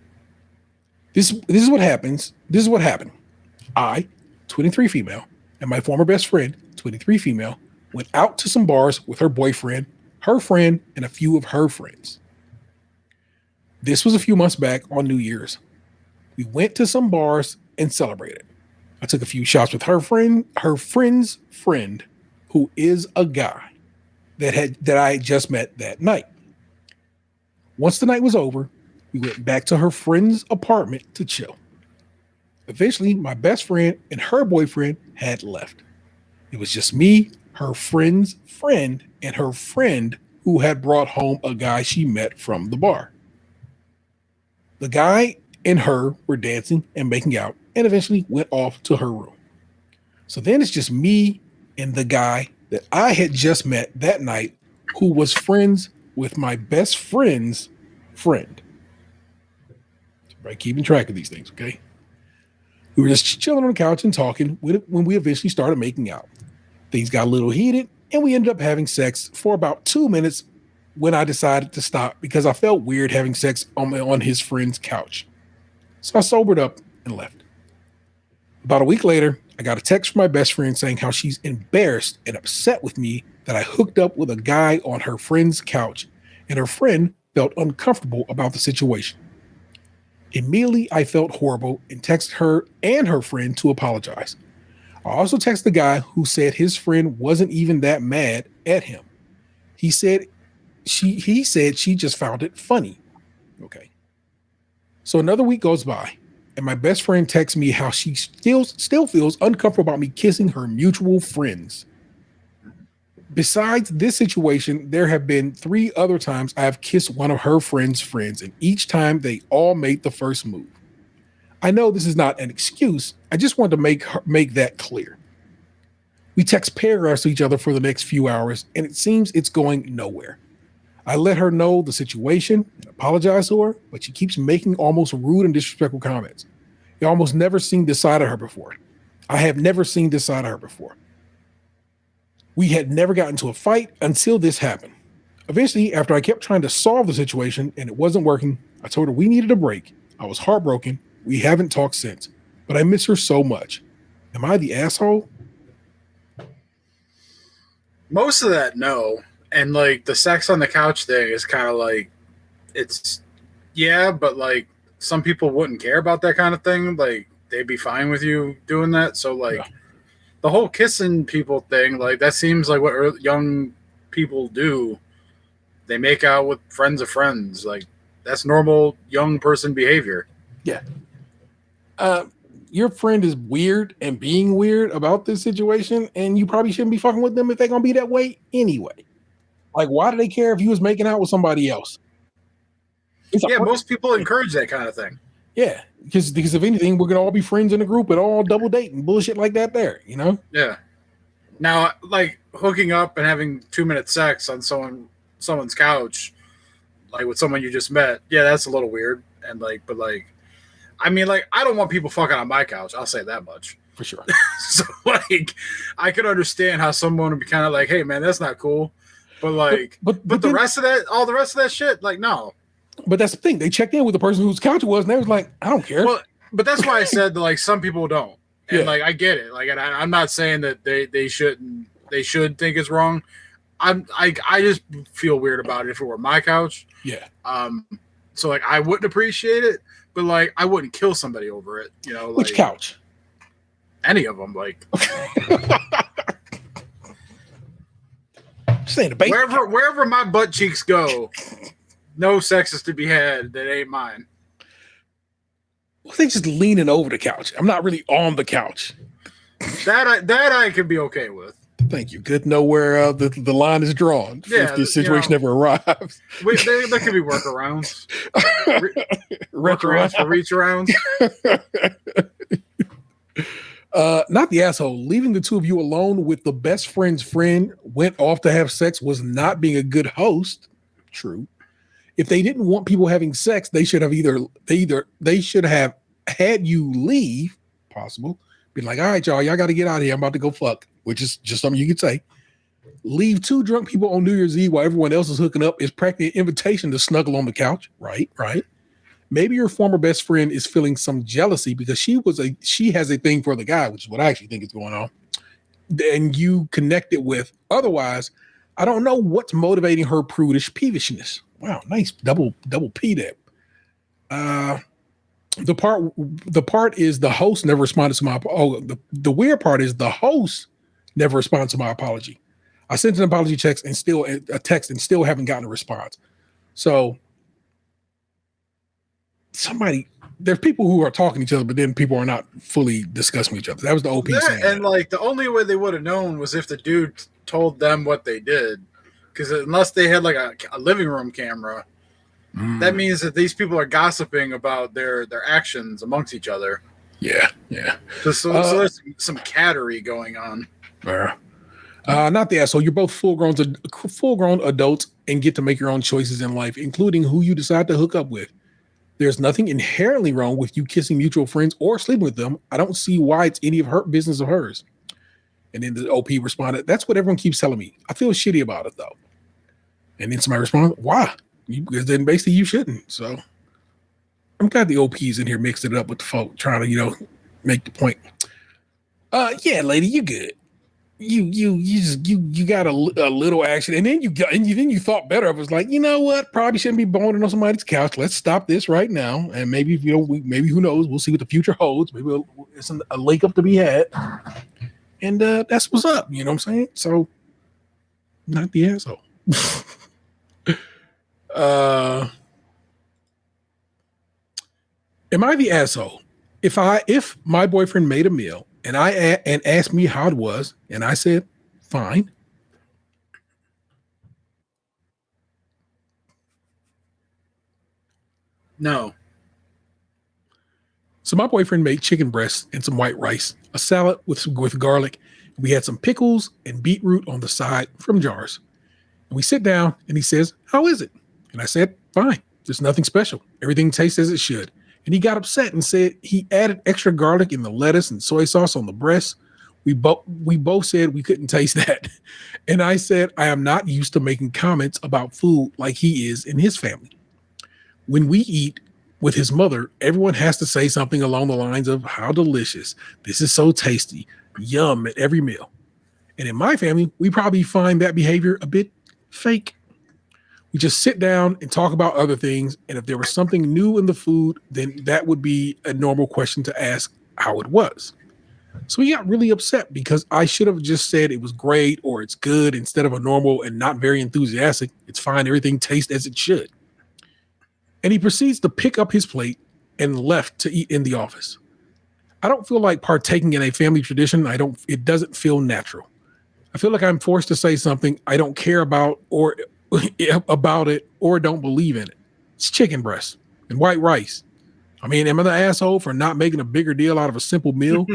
This is what happens. This is what happened. I, 23 female, and my former best friend, 23 female, went out to some bars with her boyfriend, her friend, and a few of her friends. This was a few months back on New Year's. We went to some bars and celebrated. I took a few shots with her friend's friend, who is a guy that I had just met that night. Once the night was over, we went back to her friend's apartment to chill. Eventually, my best friend and her boyfriend had left. It was just me, her friend's friend, and her friend who had brought home a guy she met from the bar. The guy and her were dancing and making out and eventually went off to her room. So then it's just me and the guy that I had just met that night who was friends with my best friend's friend. Right, keeping track of these things, okay? We were just chilling on the couch and talking when we eventually started making out. Things got a little heated and we ended up having sex for about 2 minutes when I decided to stop because I felt weird having sex on his friend's couch. So I sobered up and left. About a week later, I got a text from my best friend saying how she's embarrassed and upset with me that I hooked up with a guy on her friend's couch, and her friend felt uncomfortable about the situation. Immediately, I felt horrible and texted her and her friend to apologize. I also texted the guy who said his friend wasn't even that mad at him. He said she just found it funny. Okay. So another week goes by, and my best friend texts me how she still feels uncomfortable about me kissing her mutual friends. Besides this situation, there have been 3 other times I have kissed one of her friend's friends, and each time they all made the first move. I know this is not an excuse. I just wanted to make that clear. We text paragraphs to each other for the next few hours, and it seems it's going nowhere. I let her know the situation and apologize to her, but she keeps making almost rude and disrespectful comments. I almost never seen this side of her before. I have never seen this side of her before. We had never gotten into a fight until this happened. Eventually, after I kept trying to solve the situation and it wasn't working, I told her we needed a break. I was heartbroken. We haven't talked since, but I miss her so much. Am I the asshole? Most of that, no. And like the sex on the couch thing is kind of like, it's, yeah, but like some people wouldn't care about that kind of thing. Like they'd be fine with you doing that. So like the whole kissing people thing, like that seems like what young people do. They make out with friends of friends. Like that's normal young person behavior. Yeah. Your friend is weird and being weird about this situation, and you probably shouldn't be fucking with them if they're going to be that way anyway. Like, why do they care if you was making out with somebody else? Yeah, most people encourage that kind of thing. Yeah, because if anything, we're going to all be friends in a group and all double date and bullshit like that there, you know? Yeah. Now, like, hooking up and having 2-minute sex on someone's couch, like with someone you just met, yeah, that's a little weird. And like, but like, I mean, like, I don't want people fucking on my couch. I'll say that much. For sure. So, like, I could understand how someone would be kind of like, hey, man, that's not cool. But like, but the rest of that, all the rest of that shit, like, no. But that's the thing. They checked in with the person whose couch it was, and they was like, I don't care. Well, but that's why I said that, like, some people don't. And like, I get it. Like, and I'm not saying that they should think it's wrong. I just feel weird about it if it were my couch. Yeah. So like, I wouldn't appreciate it, but like, I wouldn't kill somebody over it. You know, which like, couch? Any of them, like. Wherever my butt cheeks go, no sex is to be had that ain't mine. Well, they just leaning over the couch. I'm not really on the couch. That I could be okay with. Thank you. Good to know where the line is drawn if this situation ever arrives. There could be workarounds. Workarounds for reach arounds. Not the asshole. Leaving the two of you alone with the best friend's friend went off to have sex was not being a good host. True. If they didn't want people having sex, they should have they should have had you leave. Possible. Been like, all right, y'all got to get out of here. I'm about to go fuck, which is just something you could say. Leave two drunk people on New Year's Eve while everyone else is hooking up is practically an invitation to snuggle on the couch. Right. Maybe your former best friend is feeling some jealousy because she has a thing for the guy, which is what I actually think is going on. And you connected with. Otherwise, I don't know what's motivating her prudish peevishness. Wow, nice double P there. The part is the host never responded to my. The weird part is the host never responded to my apology. I sent an apology text and still haven't gotten a response. So. There's people who are talking to each other, but then people are not fully discussing each other. That was the OP saying. And like the only way they would have known was if the dude told them what they did, because unless they had like a living room camera, that means that these people are gossiping about their actions amongst each other. Yeah. So there's some cattery going on. Yeah. Not the asshole. You're both full-grown adults and get to make your own choices in life, including who you decide to hook up with. There's nothing inherently wrong with you kissing mutual friends or sleeping with them. I don't see why it's any of her business of hers. And then the OP responded, that's what everyone keeps telling me. I feel shitty about it, though. And then somebody responded, why? Because then basically you shouldn't. So I'm glad the OP's in here mixing it up with the folk trying to, make the point. Yeah, lady, you good. You got a little action, and then you thought better of it. Was like, you know what? Probably shouldn't be boning on somebody's couch. Let's stop this right now, and maybe maybe who knows? We'll see what the future holds. Maybe it's a link up to be had, and that's what's up. You know what I'm saying? So, not the asshole. Am I the asshole if my boyfriend made a meal? And asked me how it was, and I said, fine. No. So my boyfriend made chicken breasts and some white rice, a salad with garlic. We had some pickles and beetroot on the side from jars. And we sit down, and he says, how is it? And I said, fine. There's nothing special. Everything tastes as it should. And he got upset and said he added extra garlic in the lettuce and soy sauce on the breast. We both said we couldn't taste that. And I said, I am not used to making comments about food like he is in his family. When we eat with his mother, everyone has to say something along the lines of how delicious. This is so tasty. Yum at every meal. And in my family, we probably find that behavior a bit fake. We just sit down and talk about other things. And if there was something new in the food, then that would be a normal question to ask how it was. So he got really upset because I should have just said it was great or it's good instead of a normal and not very enthusiastic. It's fine. Everything tastes as it should. And he proceeds to pick up his plate and left to eat in the office. I don't feel like partaking in a family tradition. It doesn't feel natural. I feel like I'm forced to say something I don't care about or don't believe in it. It's chicken breast and white rice. I mean, am I the asshole for not making a bigger deal out of a simple meal?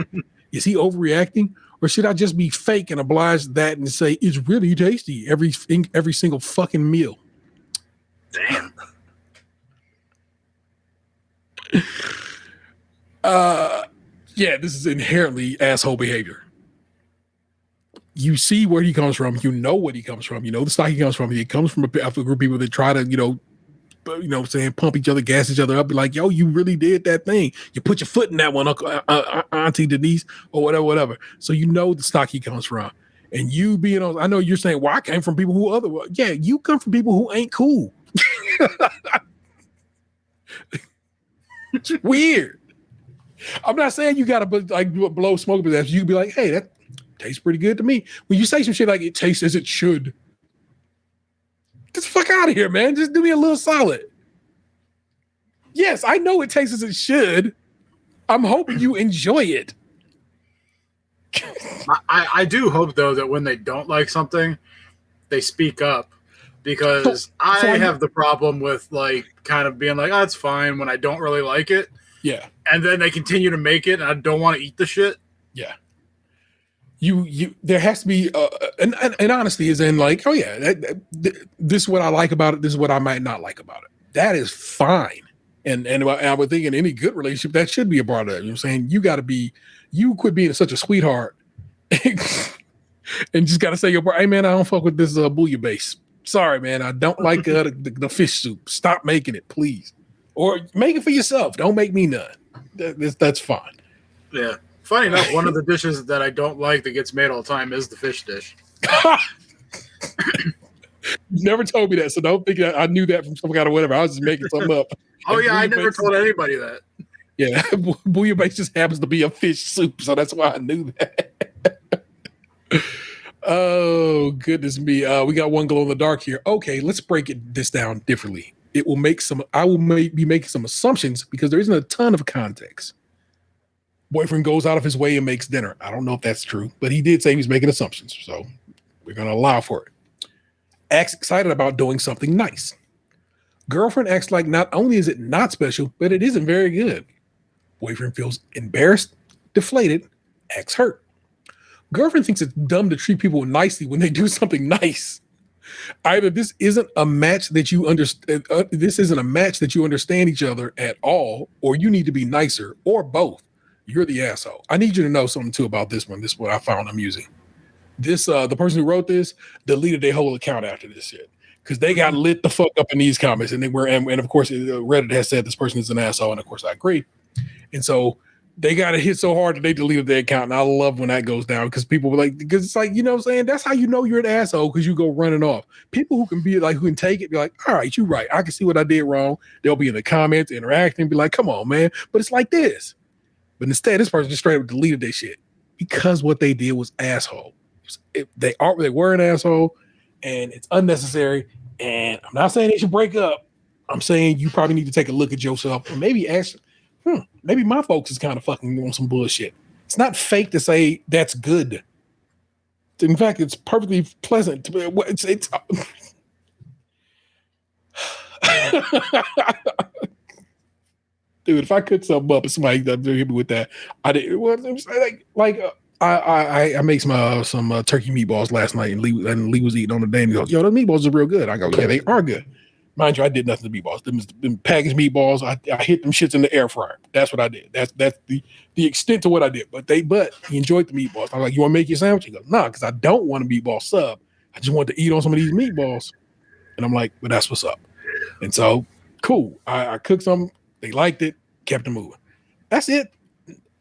Is he overreacting, or should I just be fake and oblige that and say it's really tasty every single fucking meal? Damn. Yeah, this is inherently asshole behavior. You see where he comes from. You know what he comes from. You know the stock he comes from. He comes from a group of people that try to, pump each other, gas each other up. Be like, yo, you really did that thing. You put your foot in that one, Auntie Denise, or whatever. So you know the stock he comes from. And you being on, I know you're saying, well, I came from people who otherwise. Yeah, you come from people who ain't cool. It's weird. I'm not saying you gotta blow smoke up his ass. You can be like, hey, that tastes pretty good to me. When you say some shit like it tastes as it should, get the fuck out of here, man. Just do me a little solid. Yes, I know it tastes as it should. I'm hoping you enjoy it. I do hope though that when they don't like something, they speak up, because I have the problem with like kind of being like, oh, it's fine when I don't really like it. Yeah. And then they continue to make it and I don't want to eat the shit. Yeah. You there has to be and honesty is in like, oh yeah, this is what I like about it, this is what I might not like about it. That is fine. And I would think in any good relationship that should be a part of that. You know what I'm saying? You quit being such a sweetheart and just gotta say, hey man, I don't fuck with this bouillabaisse. Sorry, man, I don't like the fish soup. Stop making it, please. Or make it for yourself. Don't make me none. That's fine. Yeah. Funny enough, one of the dishes that I don't like that gets made all the time is the fish dish. You never told me that, so don't think I knew that from some kind of whatever. I was just making something up. Oh yeah, I never told anybody that. Yeah, bouillabaisse just happens to be a fish soup, so that's why I knew that. Oh goodness me! We got one glow in the dark here. Okay, let's break this down differently. It will make some. I will be making some assumptions because there isn't a ton of context. Boyfriend goes out of his way and makes dinner. I don't know if that's true, but he did say he's making assumptions, so we're going to allow for it. Acts excited about doing something nice. Girlfriend acts like not only is it not special, but it isn't very good. Boyfriend feels embarrassed, deflated, acts hurt. Girlfriend thinks it's dumb to treat people nicely when they do something nice. Either this isn't a match that you understand. This isn't a match that you understand each other at all, or you need to be nicer, or both. You're the asshole. I need you to know something too about this one. This is what I found amusing. This the person who wrote this deleted their whole account after this shit because they got lit the fuck up in these comments, and of course Reddit has said this person is an asshole, and of course I agree. And so they got it hit so hard that they deleted their account, and I love when that goes down because people were like, because it's like, you know what I'm saying, that's how you know you're an asshole, because you go running off. People who can be like, who can take it, be like, all right, you're right, I can see what I did wrong. They'll be in the comments interacting, be like, come on man, but it's like this. But instead, this person just straight up deleted their shit because what they did was asshole. They were an asshole, and it's unnecessary. And I'm not saying they should break up. I'm saying you probably need to take a look at yourself and maybe ask, maybe my folks is kind of fucking on some bullshit. It's not fake to say that's good. In fact, it's perfectly pleasant. It's dude, if I cook something up and somebody hit me with that, I did. Well, I made some turkey meatballs last night, and Lee was eating on the day, and he goes, "Yo, those meatballs are real good." I go, "Yeah, they are good." Mind you, I did nothing to meatballs. Them packaged meatballs, I hit them shits in the air fryer. That's what I did. That's the extent to what I did. But he enjoyed the meatballs. I'm like, "You want to make your sandwich?" He goes, "Nah, because I don't want a meatball sub. I just want to eat on some of these meatballs." And I'm like, "But that's what's up." And so, cool. I cooked some. They liked it, kept it moving. That's it.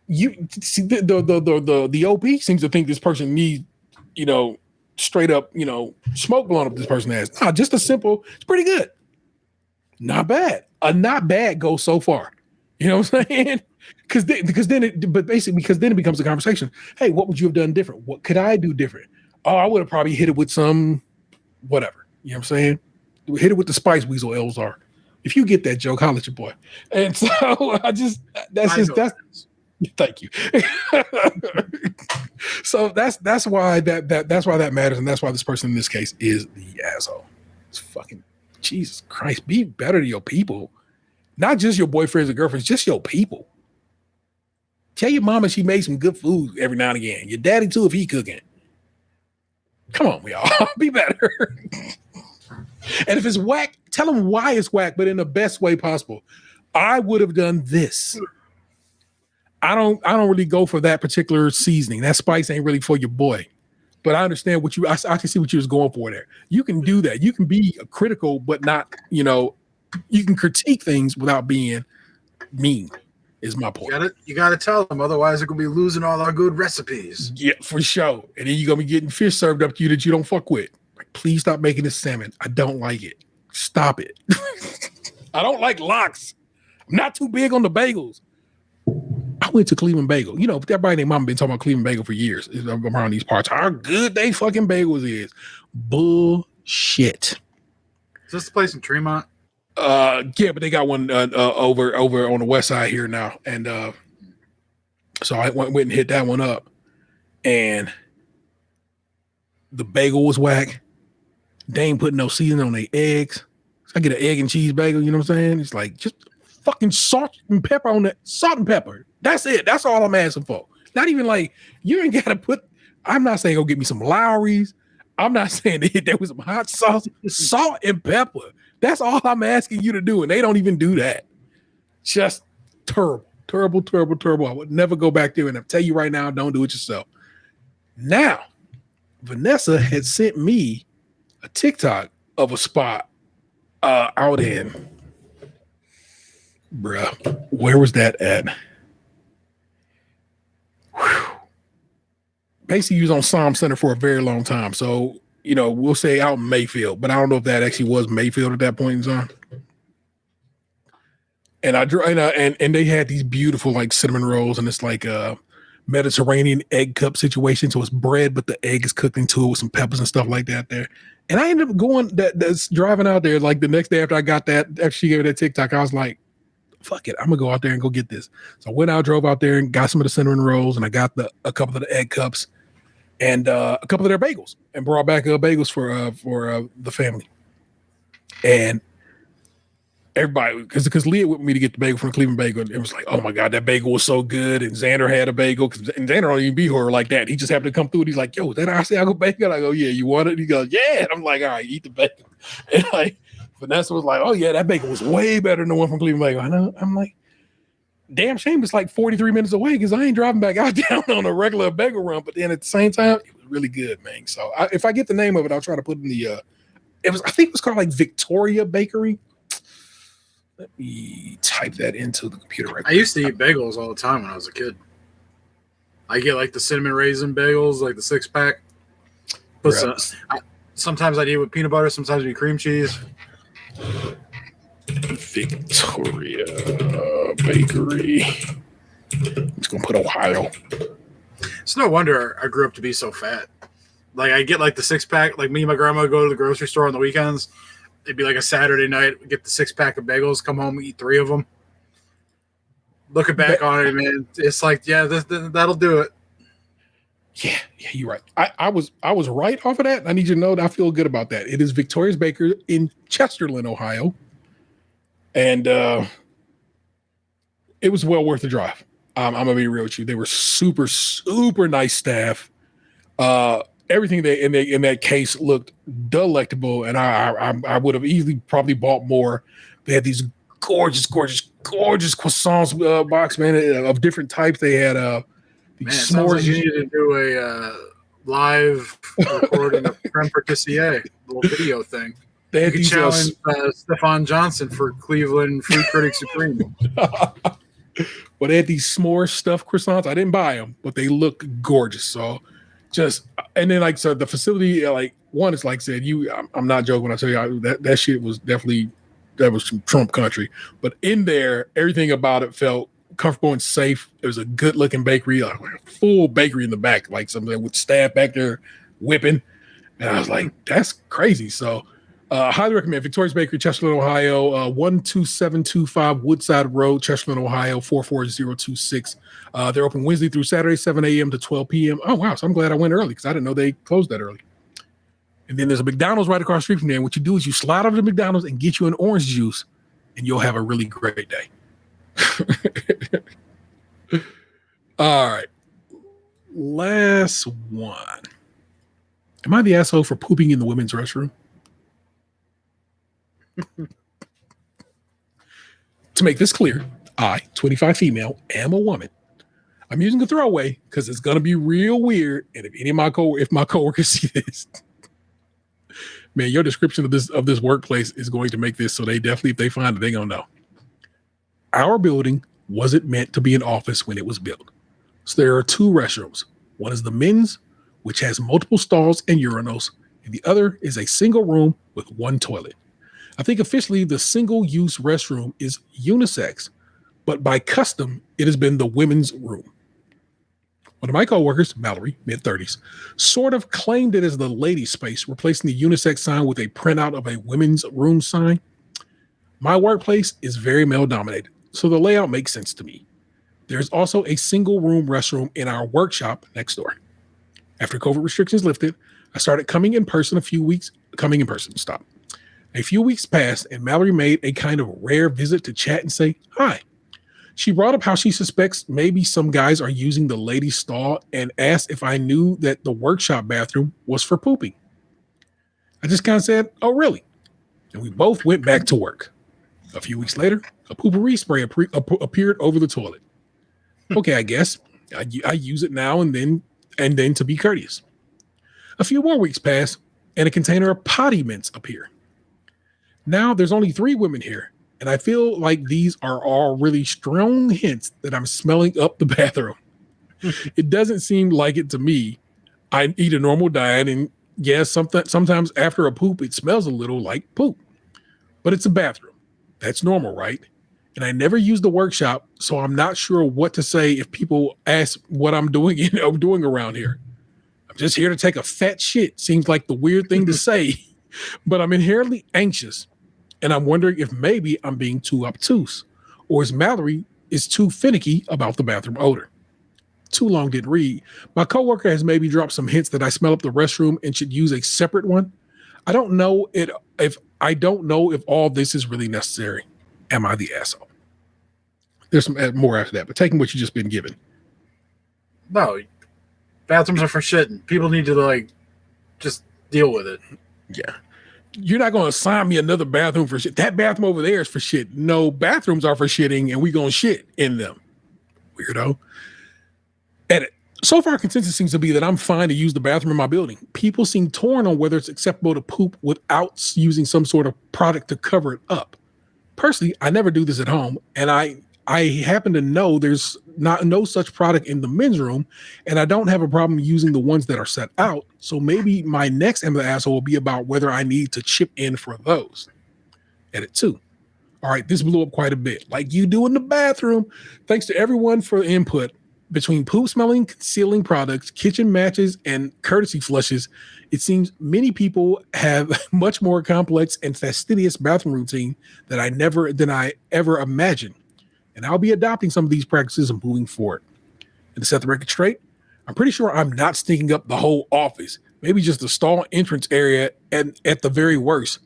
You see, the OP seems to think this person needs, straight up, smoke blown up this person has. Nah, just a simple, it's pretty good. Not bad. A not bad goes so far. You know what I'm saying? Because then it becomes a conversation. Hey, what would you have done different? What could I do different? Oh, I would have probably hit it with some whatever. You know what I'm saying? Hit it with the Spice Weasel Elzar. If you get that joke, holler at your boy. And so thank you. So that's why that's why that matters, and that's why this person in this case is the asshole. It's fucking Jesus Christ. Be better to your people, not just your boyfriends and girlfriends, just your people. Tell your mama she made some good food every now and again. Your daddy too if he cooking. Come on, y'all. Be better. And if it's whack, tell them why it's whack, but in the best way possible. I would have done this. I don't really go for that particular seasoning. That spice ain't really for your boy. But I understand I can see what you was going for there. You can do that. You can be critical, but not, you can critique things without being mean, is my point. You gotta tell them, otherwise they're gonna be losing all our good recipes. Yeah, for sure. And then you're gonna be getting fish served up to you that you don't fuck with. Like, please stop making this salmon. I don't like it. Stop it. I don't like lox. I'm not too big on the bagels. I went to Cleveland Bagel. Everybody and their mama been talking about Cleveland Bagel for years around these parts. How good they fucking bagels is. Bullshit. Is this the place in Tremont? Yeah, but they got one over on the west side here now. And so I went and hit that one up. and the bagel was whack. They ain't putting no seasoning on their eggs. I get an egg and cheese bagel, you know what I'm saying? It's like just fucking salt and pepper on that. Salt and pepper. That's it. That's all I'm asking for. Not even like, you ain't got to put, I'm not saying go get me some Lowry's. I'm not saying to hit there with some hot sauce, salt and pepper. That's all I'm asking you to do. And they don't even do that. Just terrible, terrible, terrible, terrible. I would never go back there. And I'll tell you right now, don't do it yourself. Now, Vanessa had sent me a TikTok of a spot out in, bruh, where was that at? Whew. Basically, you was on Psalm Center for a very long time. So, you know, we'll say out in Mayfield, but I don't know if that actually was Mayfield at that point in time. And and they had these beautiful like cinnamon rolls, and it's like a Mediterranean egg cup situation. So it's bread, but the egg is cooked into it with some peppers and stuff like that there. And I ended up going that's driving out there like the next day after I got that, after she gave me that TikTok, I was like, fuck it, I'm gonna go out there and go get this. So I went out, drove out there and got some of the cinnamon rolls, and I got a couple of the egg cups and a couple of their bagels, and brought back bagels for the family. And everybody, because Leah went with me to get the bagel from the Cleveland Bagel, and it was like, oh my God, that bagel was so good. And Xander had a bagel, and Xander don't even be here like that. He just happened to come through, and he's like, yo, is that Asiago bagel? I go, yeah, you want it? He goes, yeah. And I'm like, all right, eat the bagel. And like, Vanessa was like, oh yeah, that bagel was way better than the one from Cleveland Bagel. I know. I'm like, damn shame it's like 43 minutes away, because I ain't driving back out down on a regular bagel run. But then at the same time, it was really good, man. So if I get the name of it, I'll try to put it in the, I think it was called like Victoria Bakery. Let me type that into the computer right now. I used to eat bagels all the time when I was a kid. I get like the cinnamon raisin bagels, like the 6-pack. But sometimes I'd eat with peanut butter, sometimes with cream cheese. Victoria Bakery. I'm just gonna put Ohio. It's no wonder I grew up to be so fat. Like I get like the 6-pack. Like me and my grandma go to the grocery store on the weekends. It'd be like a Saturday night. We get the 6-pack of bagels, come home, eat 3 of them. Looking back on it, man, it's like, yeah, that'll do it. Yeah, you're right. I was right off of that. I need you to know that I feel good about that. It is Victoria's Baker in Chesterland, Ohio. And it was well worth the drive. I'm going to be real with you. They were super, super nice staff. Everything in that case looked delectable, and I would have easily probably bought more. They had these gorgeous croissants box, man, of different types. They had these s'mores. Like you need to do a live recording of Creme Patissier, little video thing. They had challenge Stefan Johnson for Cleveland Food Critic Supreme. Well, they had these s'more stuffed croissants. I didn't buy them, but they look gorgeous. So. And then like, so the facility, like one is like I said, I'm not joking when I tell you that shit was definitely, that was some Trump country, but in there, everything about it felt comfortable and safe. It was a good looking bakery, like a full bakery in the back, like something with staff back there whipping. And I was like, that's crazy. So highly recommend Victoria's Bakery, Chesterland, Ohio, 12725 Woodside Road, Chesterland, Ohio, 44026. They're open Wednesday through Saturday, 7 a.m. to 12 p.m. Oh, wow. So I'm glad I went early because I didn't know they closed that early. And then there's a McDonald's right across the street from there. And what you do is you slide over to McDonald's and get you an orange juice, and you'll have a really great day. All right. Last one. Am I the asshole for pooping in the women's restroom? To make this clear, I, 25 female, am a woman. I'm using a throwaway because it's gonna be real weird. And if my coworkers see this, man, your description of this workplace is going to make this so they definitely, if they find it, they're gonna know. Our building wasn't meant to be an office when it was built. So there are 2 restrooms. One is the men's, which has multiple stalls and urinals, and the other is a single room with 1 toilet. I think officially the single-use restroom is unisex, but by custom, it has been the women's room. One of my coworkers, Mallory, mid-30s, sort of claimed it as the ladies' space, replacing the unisex sign with a printout of a women's room sign. My workplace is very male-dominated, so the layout makes sense to me. There's also a single-room restroom in our workshop next door. After COVID restrictions lifted, I started coming in person. A few weeks passed, and Mallory made a kind of rare visit to chat and say hi. She brought up how she suspects maybe some guys are using the ladies' stall and asked if I knew that the workshop bathroom was for pooping. I just kind of said, "Oh, really?" And we both went back to work. A few weeks later, a poopery spray appeared over the toilet. Okay, I guess I use it now and then to be courteous. A few more weeks pass, and a container of potty mints appear. Now there's only 3 women here, and I feel like these are all really strong hints that I'm smelling up the bathroom. It doesn't seem like it to me. I eat a normal diet, and yes, sometimes after a poop, it smells a little like poop. But it's a bathroom. That's normal, right? And I never use the workshop, so I'm not sure what to say if people ask what I'm doing around here. I'm just here to take a fat shit. Seems like the weird thing to say, but I'm inherently anxious. And I'm wondering if maybe I'm being too obtuse, or is Mallory too finicky about the bathroom odor. Too long didn't read. My coworker has maybe dropped some hints that I smell up the restroom and should use a separate one. I don't know if all this is really necessary. Am I the asshole? There's some more after that, but taking what you just been given. No, bathrooms are for shitting. People need to just deal with it. Yeah. You're not going to assign me another bathroom for shit. That bathroom over there is for shit. No, bathrooms are for shitting, and we going to shit in them. Weirdo. And so far, consensus seems to be that I'm fine to use the bathroom in my building. People seem torn on whether it's acceptable to poop without using some sort of product to cover it up. Personally, I never do this at home, and I happen to know there's no such product in the men's room, and I don't have a problem using the ones that are set out. So maybe my next Am I the Asshole will be about whether I need to chip in for those. Edit 2. All right, this blew up quite a bit. Like you do in the bathroom. Thanks to everyone for the input. Between poop smelling, concealing products, kitchen matches, and courtesy flushes, it seems many people have much more complex and fastidious bathroom routine than I ever imagined. And I'll be adopting some of these practices and moving forward. And to set the record straight, I'm pretty sure I'm not stinking up the whole office. Maybe just the stall entrance area, and at the very worst,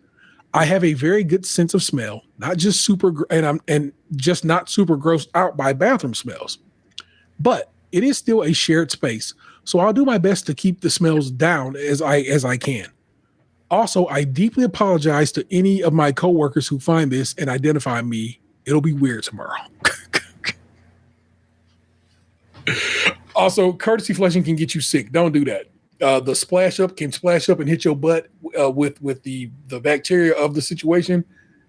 I have a very good sense of smell, not just super grossed out by bathroom smells. But it is still a shared space, so I'll do my best to keep the smells down as I can. Also, I deeply apologize to any of my coworkers who find this and identify me. It'll be weird tomorrow. Also, courtesy flushing can get you sick. Don't do that. The splash up can splash up and hit your butt with the bacteria of the situation.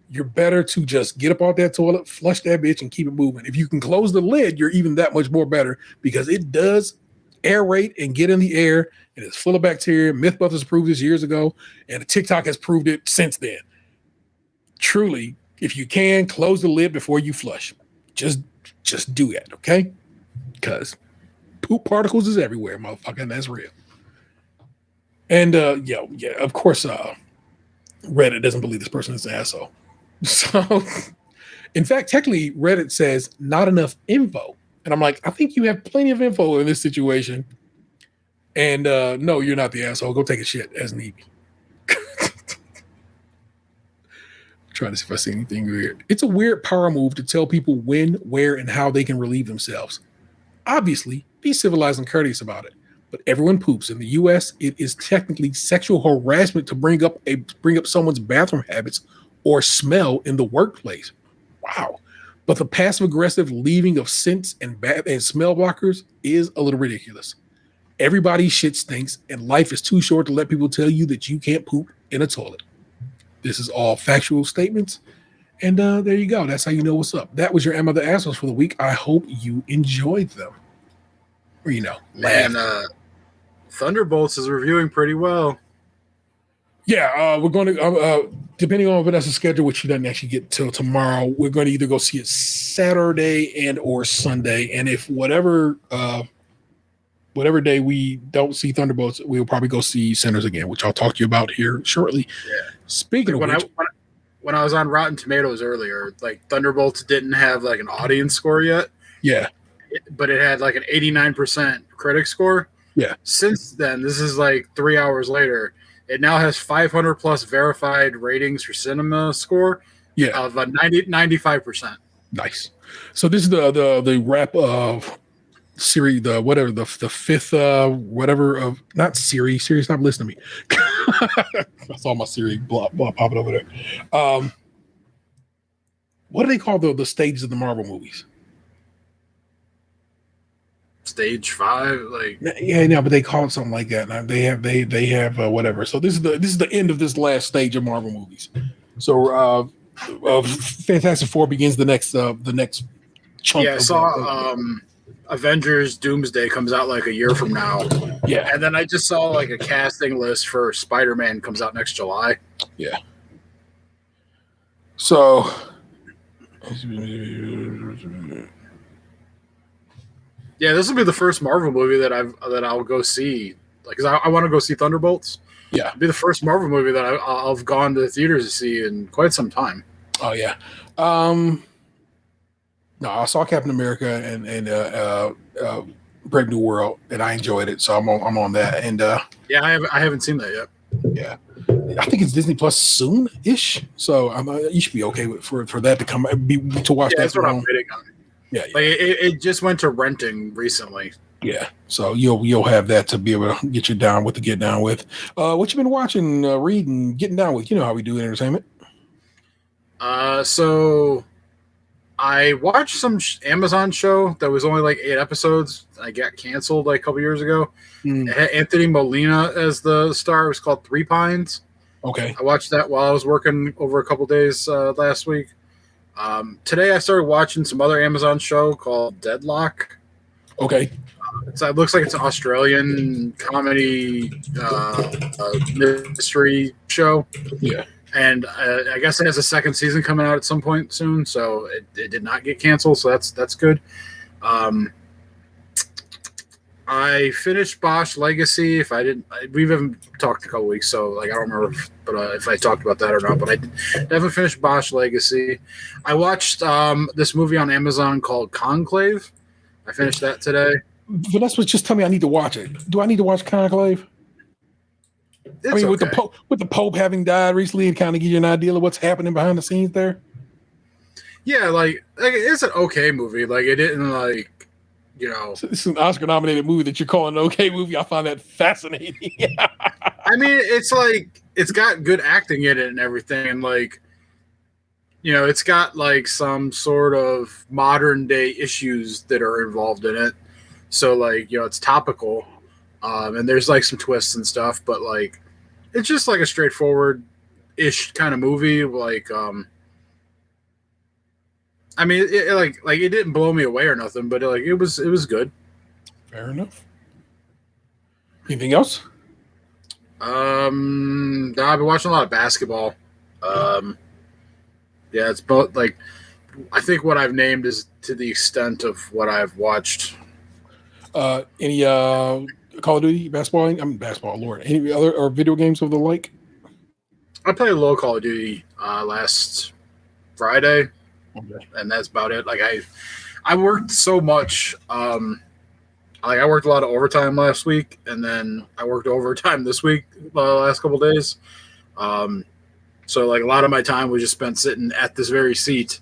You're better to just get up off that toilet, flush that bitch, and keep it moving. If you can close the lid, you're even that much more better because it does aerate and get in the air, and it's full of bacteria. Mythbusters proved this years ago, and TikTok has proved it since then. Truly, if you can, close the lid before you flush. Just do that, okay? Because poop particles is everywhere, motherfucker, and that's real. And, of course, Reddit doesn't believe this person is an asshole. So, in fact, technically, Reddit says not enough info. And I'm like, I think you have plenty of info in this situation. And no, you're not the asshole. Go take a shit as need be. Trying to see if I see anything weird. It's a weird power move to tell people when, where, and how they can relieve themselves. Obviously, be civilized and courteous about it. But everyone poops. In the U.S., it is technically sexual harassment to bring up someone's bathroom habits or smell in the workplace. Wow. But the passive-aggressive leaving of scents and smell blockers is a little ridiculous. Everybody's shit stinks, and life is too short to let people tell you that you can't poop in a toilet. This is all factual statements. And there you go. That's how you know what's up. That was your Am I the Assholes for the week. I hope you enjoyed them. Or, laugh. And Thunderbolts is reviewing pretty well. Yeah, we're going to, depending on Vanessa's schedule, which she doesn't actually get till tomorrow, we're going to either go see it Saturday and or Sunday. And if whatever day we don't see Thunderbolts, we'll probably go see Sinners again, which I'll talk to you about here shortly. Yeah. Speaking of which, when I was on Rotten Tomatoes earlier, Thunderbolts didn't have an audience score yet. Yeah. But it had an 89% critic score. Yeah. Since then, this is like 3 hours later. It now has 500 plus verified ratings for Cinema Score Yeah. of 95%. Nice. So this is the wrap of series, the fifth whatever of not Siri. Siri, stop listening to me. I saw my Siri popping over there. What do they call the stages of the Marvel movies? Stage 5, like Yeah, but they call it something like that. Now they have whatever. So this is the end of this last stage of Marvel movies. So Fantastic Four begins the next chunk. yeah, I saw Avengers Doomsday comes out like a year from now. Yeah. And then I just saw like a casting list for Spider-Man comes out next July. Yeah. So yeah, this will be the first Marvel movie that I'll go see. Like, 'cause I want to go see Thunderbolts. Yeah. It'll be the first Marvel movie that I've gone to the theaters to see in quite some time. Oh yeah. No, I saw Captain America and Brave New World, and I enjoyed it. So I'm on that. And yeah, I haven't seen that yet. Yeah, I think it's Disney Plus soon-ish. So you should be okay for that to come to watch. Yeah, that that's what I'm waiting on. Yeah. Like it just went to renting recently. Yeah, so you'll have that to be able to get you down with to get down with. What you been watching, reading, getting down with? You know how we do entertainment. So I watched some Amazon show that was only like 8 episodes. I got canceled like a couple years ago. It had Anthony Molina as the star. It was called Three Pines. Okay. I watched that while I was working over a couple days last week. Today I started watching some other Amazon show called Deadlock. Okay. It looks like it's an Australian comedy mystery show. Yeah. And I guess it has a second season coming out at some point soon, so it did not get canceled, so that's good. I finished Bosch Legacy. We haven't talked in a couple weeks, so like I don't remember if I talked about that or not. But I definitely finished Bosch Legacy. I watched this movie on Amazon called Conclave. I finished that today. Vanessa was just telling me I need to watch it. Do I need to watch Conclave? It's with okay. the Pope having died recently, and kind of give you an idea of what's happening behind the scenes there. Yeah, like it's an okay movie. Like it didn't like, you know. It's an Oscar-nominated movie that you're calling an okay movie. I find that fascinating. I mean, it's like it's got good acting in it and everything, and like, you know, it's got like some sort of modern day issues that are involved in it. So like, you know, it's topical, and there's like some twists and stuff, but like, it's just like a straightforward-ish kind of movie. Like, I mean, it didn't blow me away or nothing, but it was good. Fair enough. Anything else? No, I've been watching a lot of basketball. Yeah, it's both like I think what I've named is to the extent of what I've watched. Any Call of Duty basketball? Basketball, Lord. Any other or video games of the like? I played a little Call of Duty last Friday. Okay. And that's about it. Like I worked so much. Like I worked a lot of overtime last week, and then I worked overtime this week, last couple of days. So like a lot of my time was just spent sitting at this very seat.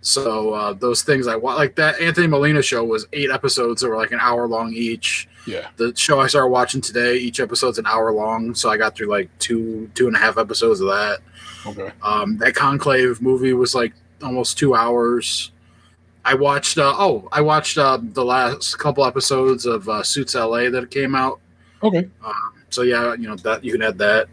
So those things like that Anthony Molina show was 8 episodes that were like an hour long each. Yeah. The show I started watching today, each episode's an hour long, so I got through like two and a half episodes of that. Okay. That Conclave movie was like almost 2 hours. I watched the last couple episodes of Suits LA that came out. Okay. So yeah, you know that you can add that.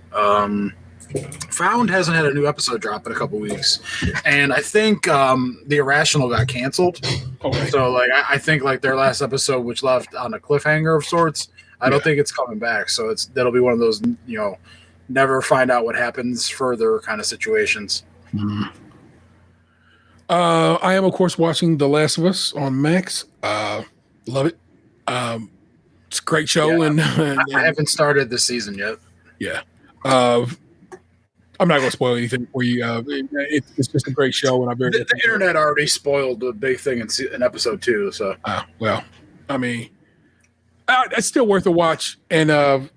Found hasn't had a new episode drop in a couple weeks, and I think The Irrational got canceled. Okay. So like I think like their last episode, which left on a cliffhanger of sorts, I don't think it's coming back. So that'll be one of those, you know, never find out what happens further kind of situations. Mm-hmm. I am of course watching The Last of Us on Max. Love it. It's a great show, Yeah, and I haven't started this season yet. Yeah. I'm not going to spoil anything for you. It's just a great show, and The internet already spoiled the big thing in episode 2. So well, I mean, It's still worth a watch. And I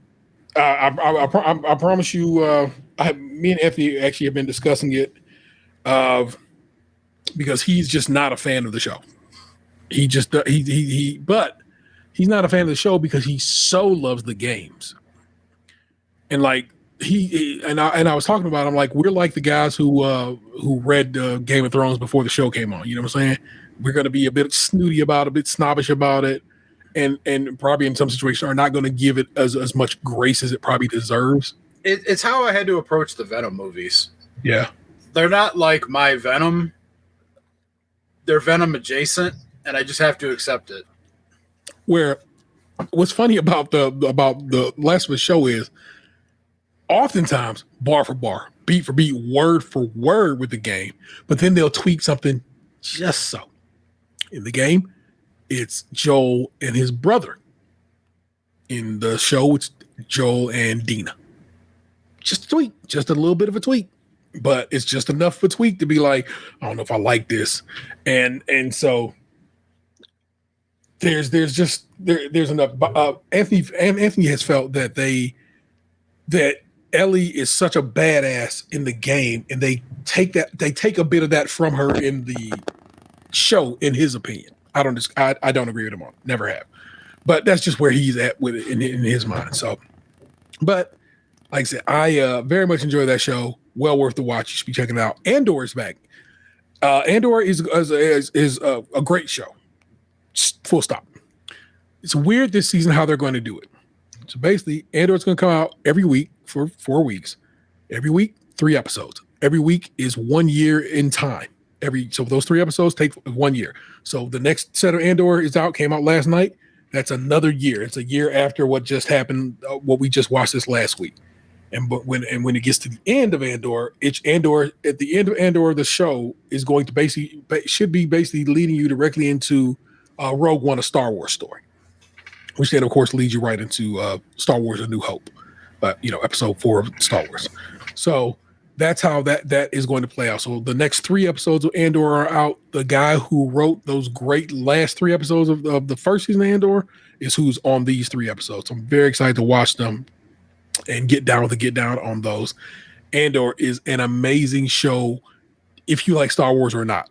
promise you, me and Anthony actually have been discussing it because he's just not a fan of the show. But he's not a fan of the show because he so loves the games. And like I was talking about, I'm like, we're like the guys who read Game of Thrones before the show came on. You know what I'm saying? We're going to be a bit snooty about it, a bit snobbish about it, and probably in some situations are not going to give it as much grace as it probably deserves. It's how I had to approach the Venom movies. Yeah. They're not like my Venom. They're Venom adjacent, and I just have to accept it. Where what's funny about the last of the show is oftentimes bar for bar, beat for beat, word for word with the game, but then they'll tweak something just so. In the game, it's Joel and his brother. In the show, it's Joel and Dina. Just a tweak, just a little bit of a tweak, but it's just enough of a tweak to be like, I don't know if I like this, and so there's enough. Anthony has felt that Ellie is such a badass in the game, and they take a bit of that from her in the show, in his opinion. I don't agree with him on it. Never have. But that's just where he's at with it in his mind. So, but like I said, I very much enjoy that show. Well worth the watch. You should be checking it out. Andor is back. Andor is a great show. Full stop. It's weird this season how they're going to do it. So basically, Andor's going to come out every week for 4 weeks. Every week, 3 episodes. Every week is 1 year in time. So those 3 episodes take 1 year. So the next set of Andor came out last night. That's another year. It's a year after what just happened, what we just watched this last week. And when it gets to the end of Andor, at the end of Andor, the show is going to should be leading you directly into Rogue One, a Star Wars story, which then of course leads you right into Star Wars: A New Hope, episode 4 of Star Wars. So that's how that is going to play out. So the next 3 episodes of Andor are out. The guy who wrote those great last 3 episodes of the first season of Andor is who's on these 3 episodes. I'm very excited to watch them and get down on those. Andor is an amazing show if you like Star Wars or not.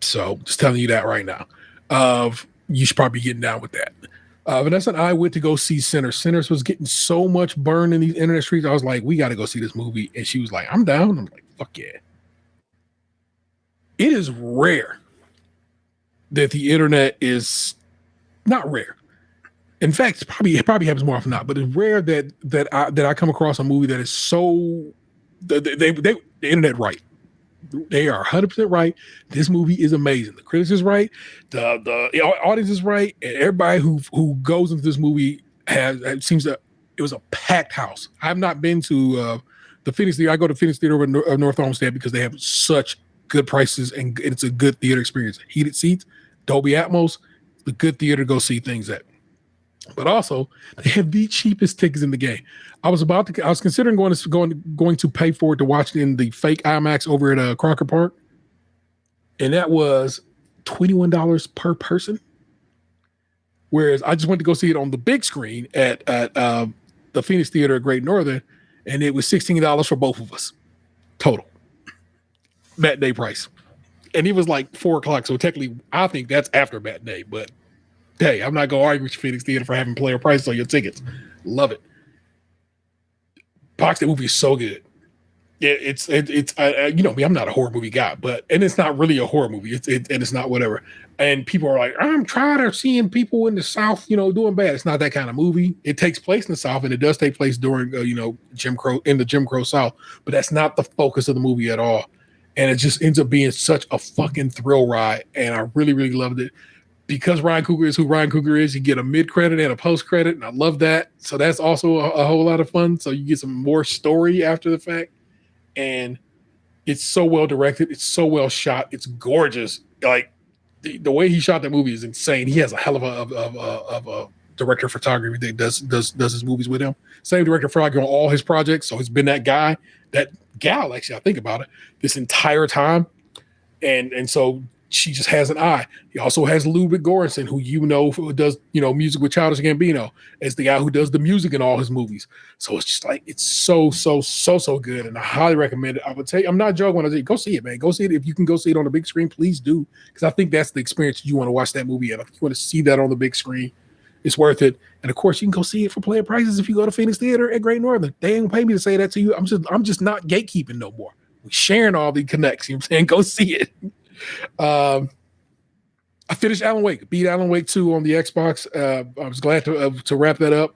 So just telling you that right now. You should probably be getting down with that. Vanessa and I went to go see Sinners. Sinners was getting so much burn in these internet streets. I was like, we got to go see this movie. And she was like, I'm down. I'm like, fuck yeah. It is rare that the internet is not rare. In fact, it probably happens more often than not, but it's rare that I come across a movie that is so the internet right. They are 100% right. This movie is amazing. The critics is right. The audience is right. And everybody who goes into this movie it was a packed house. I've not been to the Phoenix Theater. I go to Phoenix Theater of North Olmsted because they have such good prices and it's a good theater experience. Heated seats, Dolby Atmos, the good theater to go see things at. But also, they have the cheapest tickets in the game. I was considering going to pay for it to watch it in the fake IMAX over at Crocker Park, and that was $21 per person. Whereas I just went to go see it on the big screen at the Phoenix Theater at Great Northern, and it was $16 for both of us total. Matinee price, and it was like 4:00. So technically, I think that's after matinee, but. Hey, I'm not going to argue with Phoenix Theater for having player prices on your tickets. Love it. That movie is so good. It's you know me, I'm not a horror movie guy, and it's not really a horror movie. It's not whatever. And people are like, I'm tired of seeing people in the South, doing bad. It's not that kind of movie. It takes place in the South, and it does take place during, Jim Crow South, but that's not the focus of the movie at all. And it just ends up being such a fucking thrill ride, and I really, really loved it. Because Ryan Coogler is who Ryan Coogler is, you get a mid-credit and a post-credit, and I love that. So that's also a whole lot of fun. So you get some more story after the fact. And it's so well directed. It's so well shot. It's gorgeous. Like, the way he shot that movie is insane. He has a hell of a director of photography that does his movies with him. Same director of photography on all his projects. So he's been that gal, actually, I think about it, this entire time. And so she just has an eye. He also has Ludwig Göransson, who does music with Childish Gambino, as the guy who does the music in all his movies. So it's just like it's so good, and I highly recommend it. I would tell you, I'm not joking when I say go see it, man. Go see it if you can go see it on the big screen. Please do, because I think that's the experience you want to watch that movie, and if you want to see that on the big screen, it's worth it. And of course, you can go see it for player prices if you go to Phoenix Theater at Great Northern. They ain't pay me to say that to you. I'm just not gatekeeping no more. We're sharing all the connects. You know what I'm saying? Go see it. I finished Alan Wake, beat Alan Wake 2 on the Xbox. I was glad to wrap that up,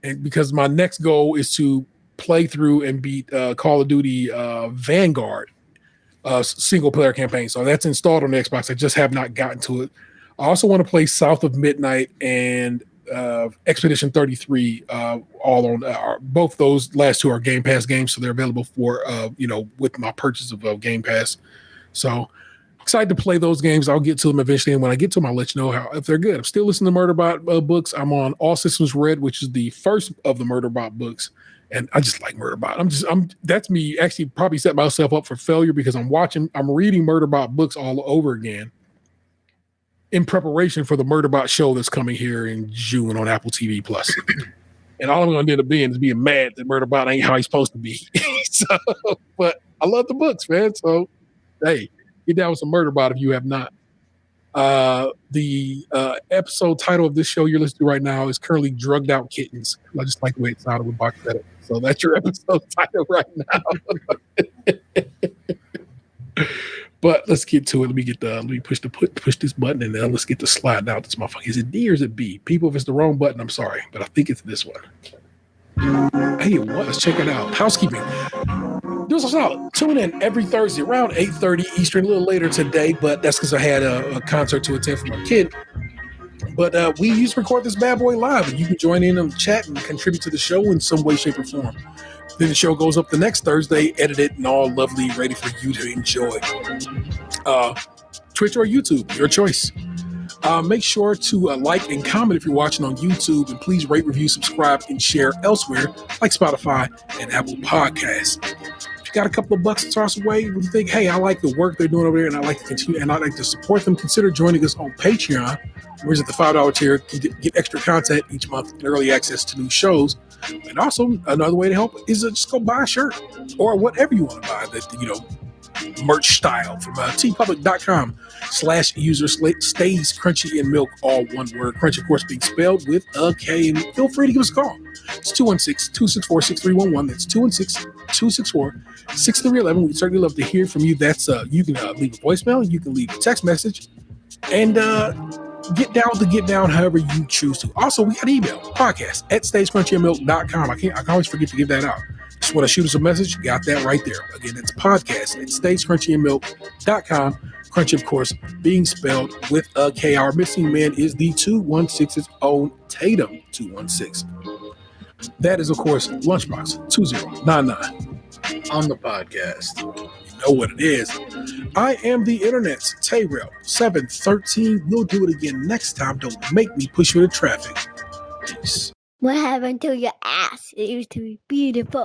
and because my next goal is to play through and beat Call of Duty Vanguard single player campaign. So that's installed on the Xbox. I just have not gotten to it. I also want to play South of Midnight and Expedition 33. All on both those last two are Game Pass games, so they're available for with my purchase of Game Pass. So excited to play those games. I'll get to them eventually, and when I get to them, I'll let you know if they're good. I'm still listening to Murderbot books. I'm on All Systems Red, which is the first of the Murderbot books, and I just like Murderbot. That's me actually probably set myself up for failure because I'm reading Murderbot books all over again in preparation for the Murderbot show that's coming here in June on Apple TV Plus. And all I'm going to end up being is being mad that Murderbot ain't how he's supposed to be. But I love the books, man. So, hey, get down with some Murderbot if you have not. The episode title of this show you're listening to right now is currently Drugged Out Kittens. I just like the way it sounded with Box Edit. So that's your episode title right now. But let's get to it. Let me push this button and then let's get the slide out. This motherfucker. Is it D or is it B? People, if it's the wrong button, I'm sorry, but I think it's this one. Hey, it was. Check it out. Housekeeping. Do us out. Tune in every Thursday around 8:30 Eastern, a little later today, but that's because I had a concert to attend for my kid. But we used to record this bad boy live, and you can join in on the chat and contribute to the show in some way, shape, or form. Then the show goes up the next Thursday, edited and all lovely, ready for you to enjoy. Twitch or YouTube, your choice. Make sure to like and comment if you're watching on YouTube, and please rate, review, subscribe, and share elsewhere like Spotify and Apple Podcasts. If you got a couple of bucks to toss away, and you think, hey, I like the work they're doing over there, and I like to continue, and I like to support them, consider joining us on Patreon. Whereas at the $5 tier, you can get extra content each month and early access to new shows. And also, another way to help is just go buy a shirt or whatever you want to buy that, merch style from tpublic.com/user stays crunchy and milk, all one word. Crunchy, of course, being spelled with a K. And feel free to give us a call. It's 216-264-6311. That's 216-264-6311. We'd certainly love to hear from you. That's you can leave a voicemail, you can leave a text message, and get down however you choose to. Also, we got email, podcast@stayscrunchyandmilk.com. I can always forget to give that out. Just want to shoot us a message, got that right there. Again, it's podcast@stayscrunchyandmilk.com. Crunchy, of course, being spelled with a K. Our missing man is the 216's own Tatum 216. That is, of course, Lunchbox 2099 on the podcast. Know what it is. I am the internet's Tayrell 713. We'll do it again next time. Don't make me push you into traffic. Peace. What happened to your ass? It used to be beautiful.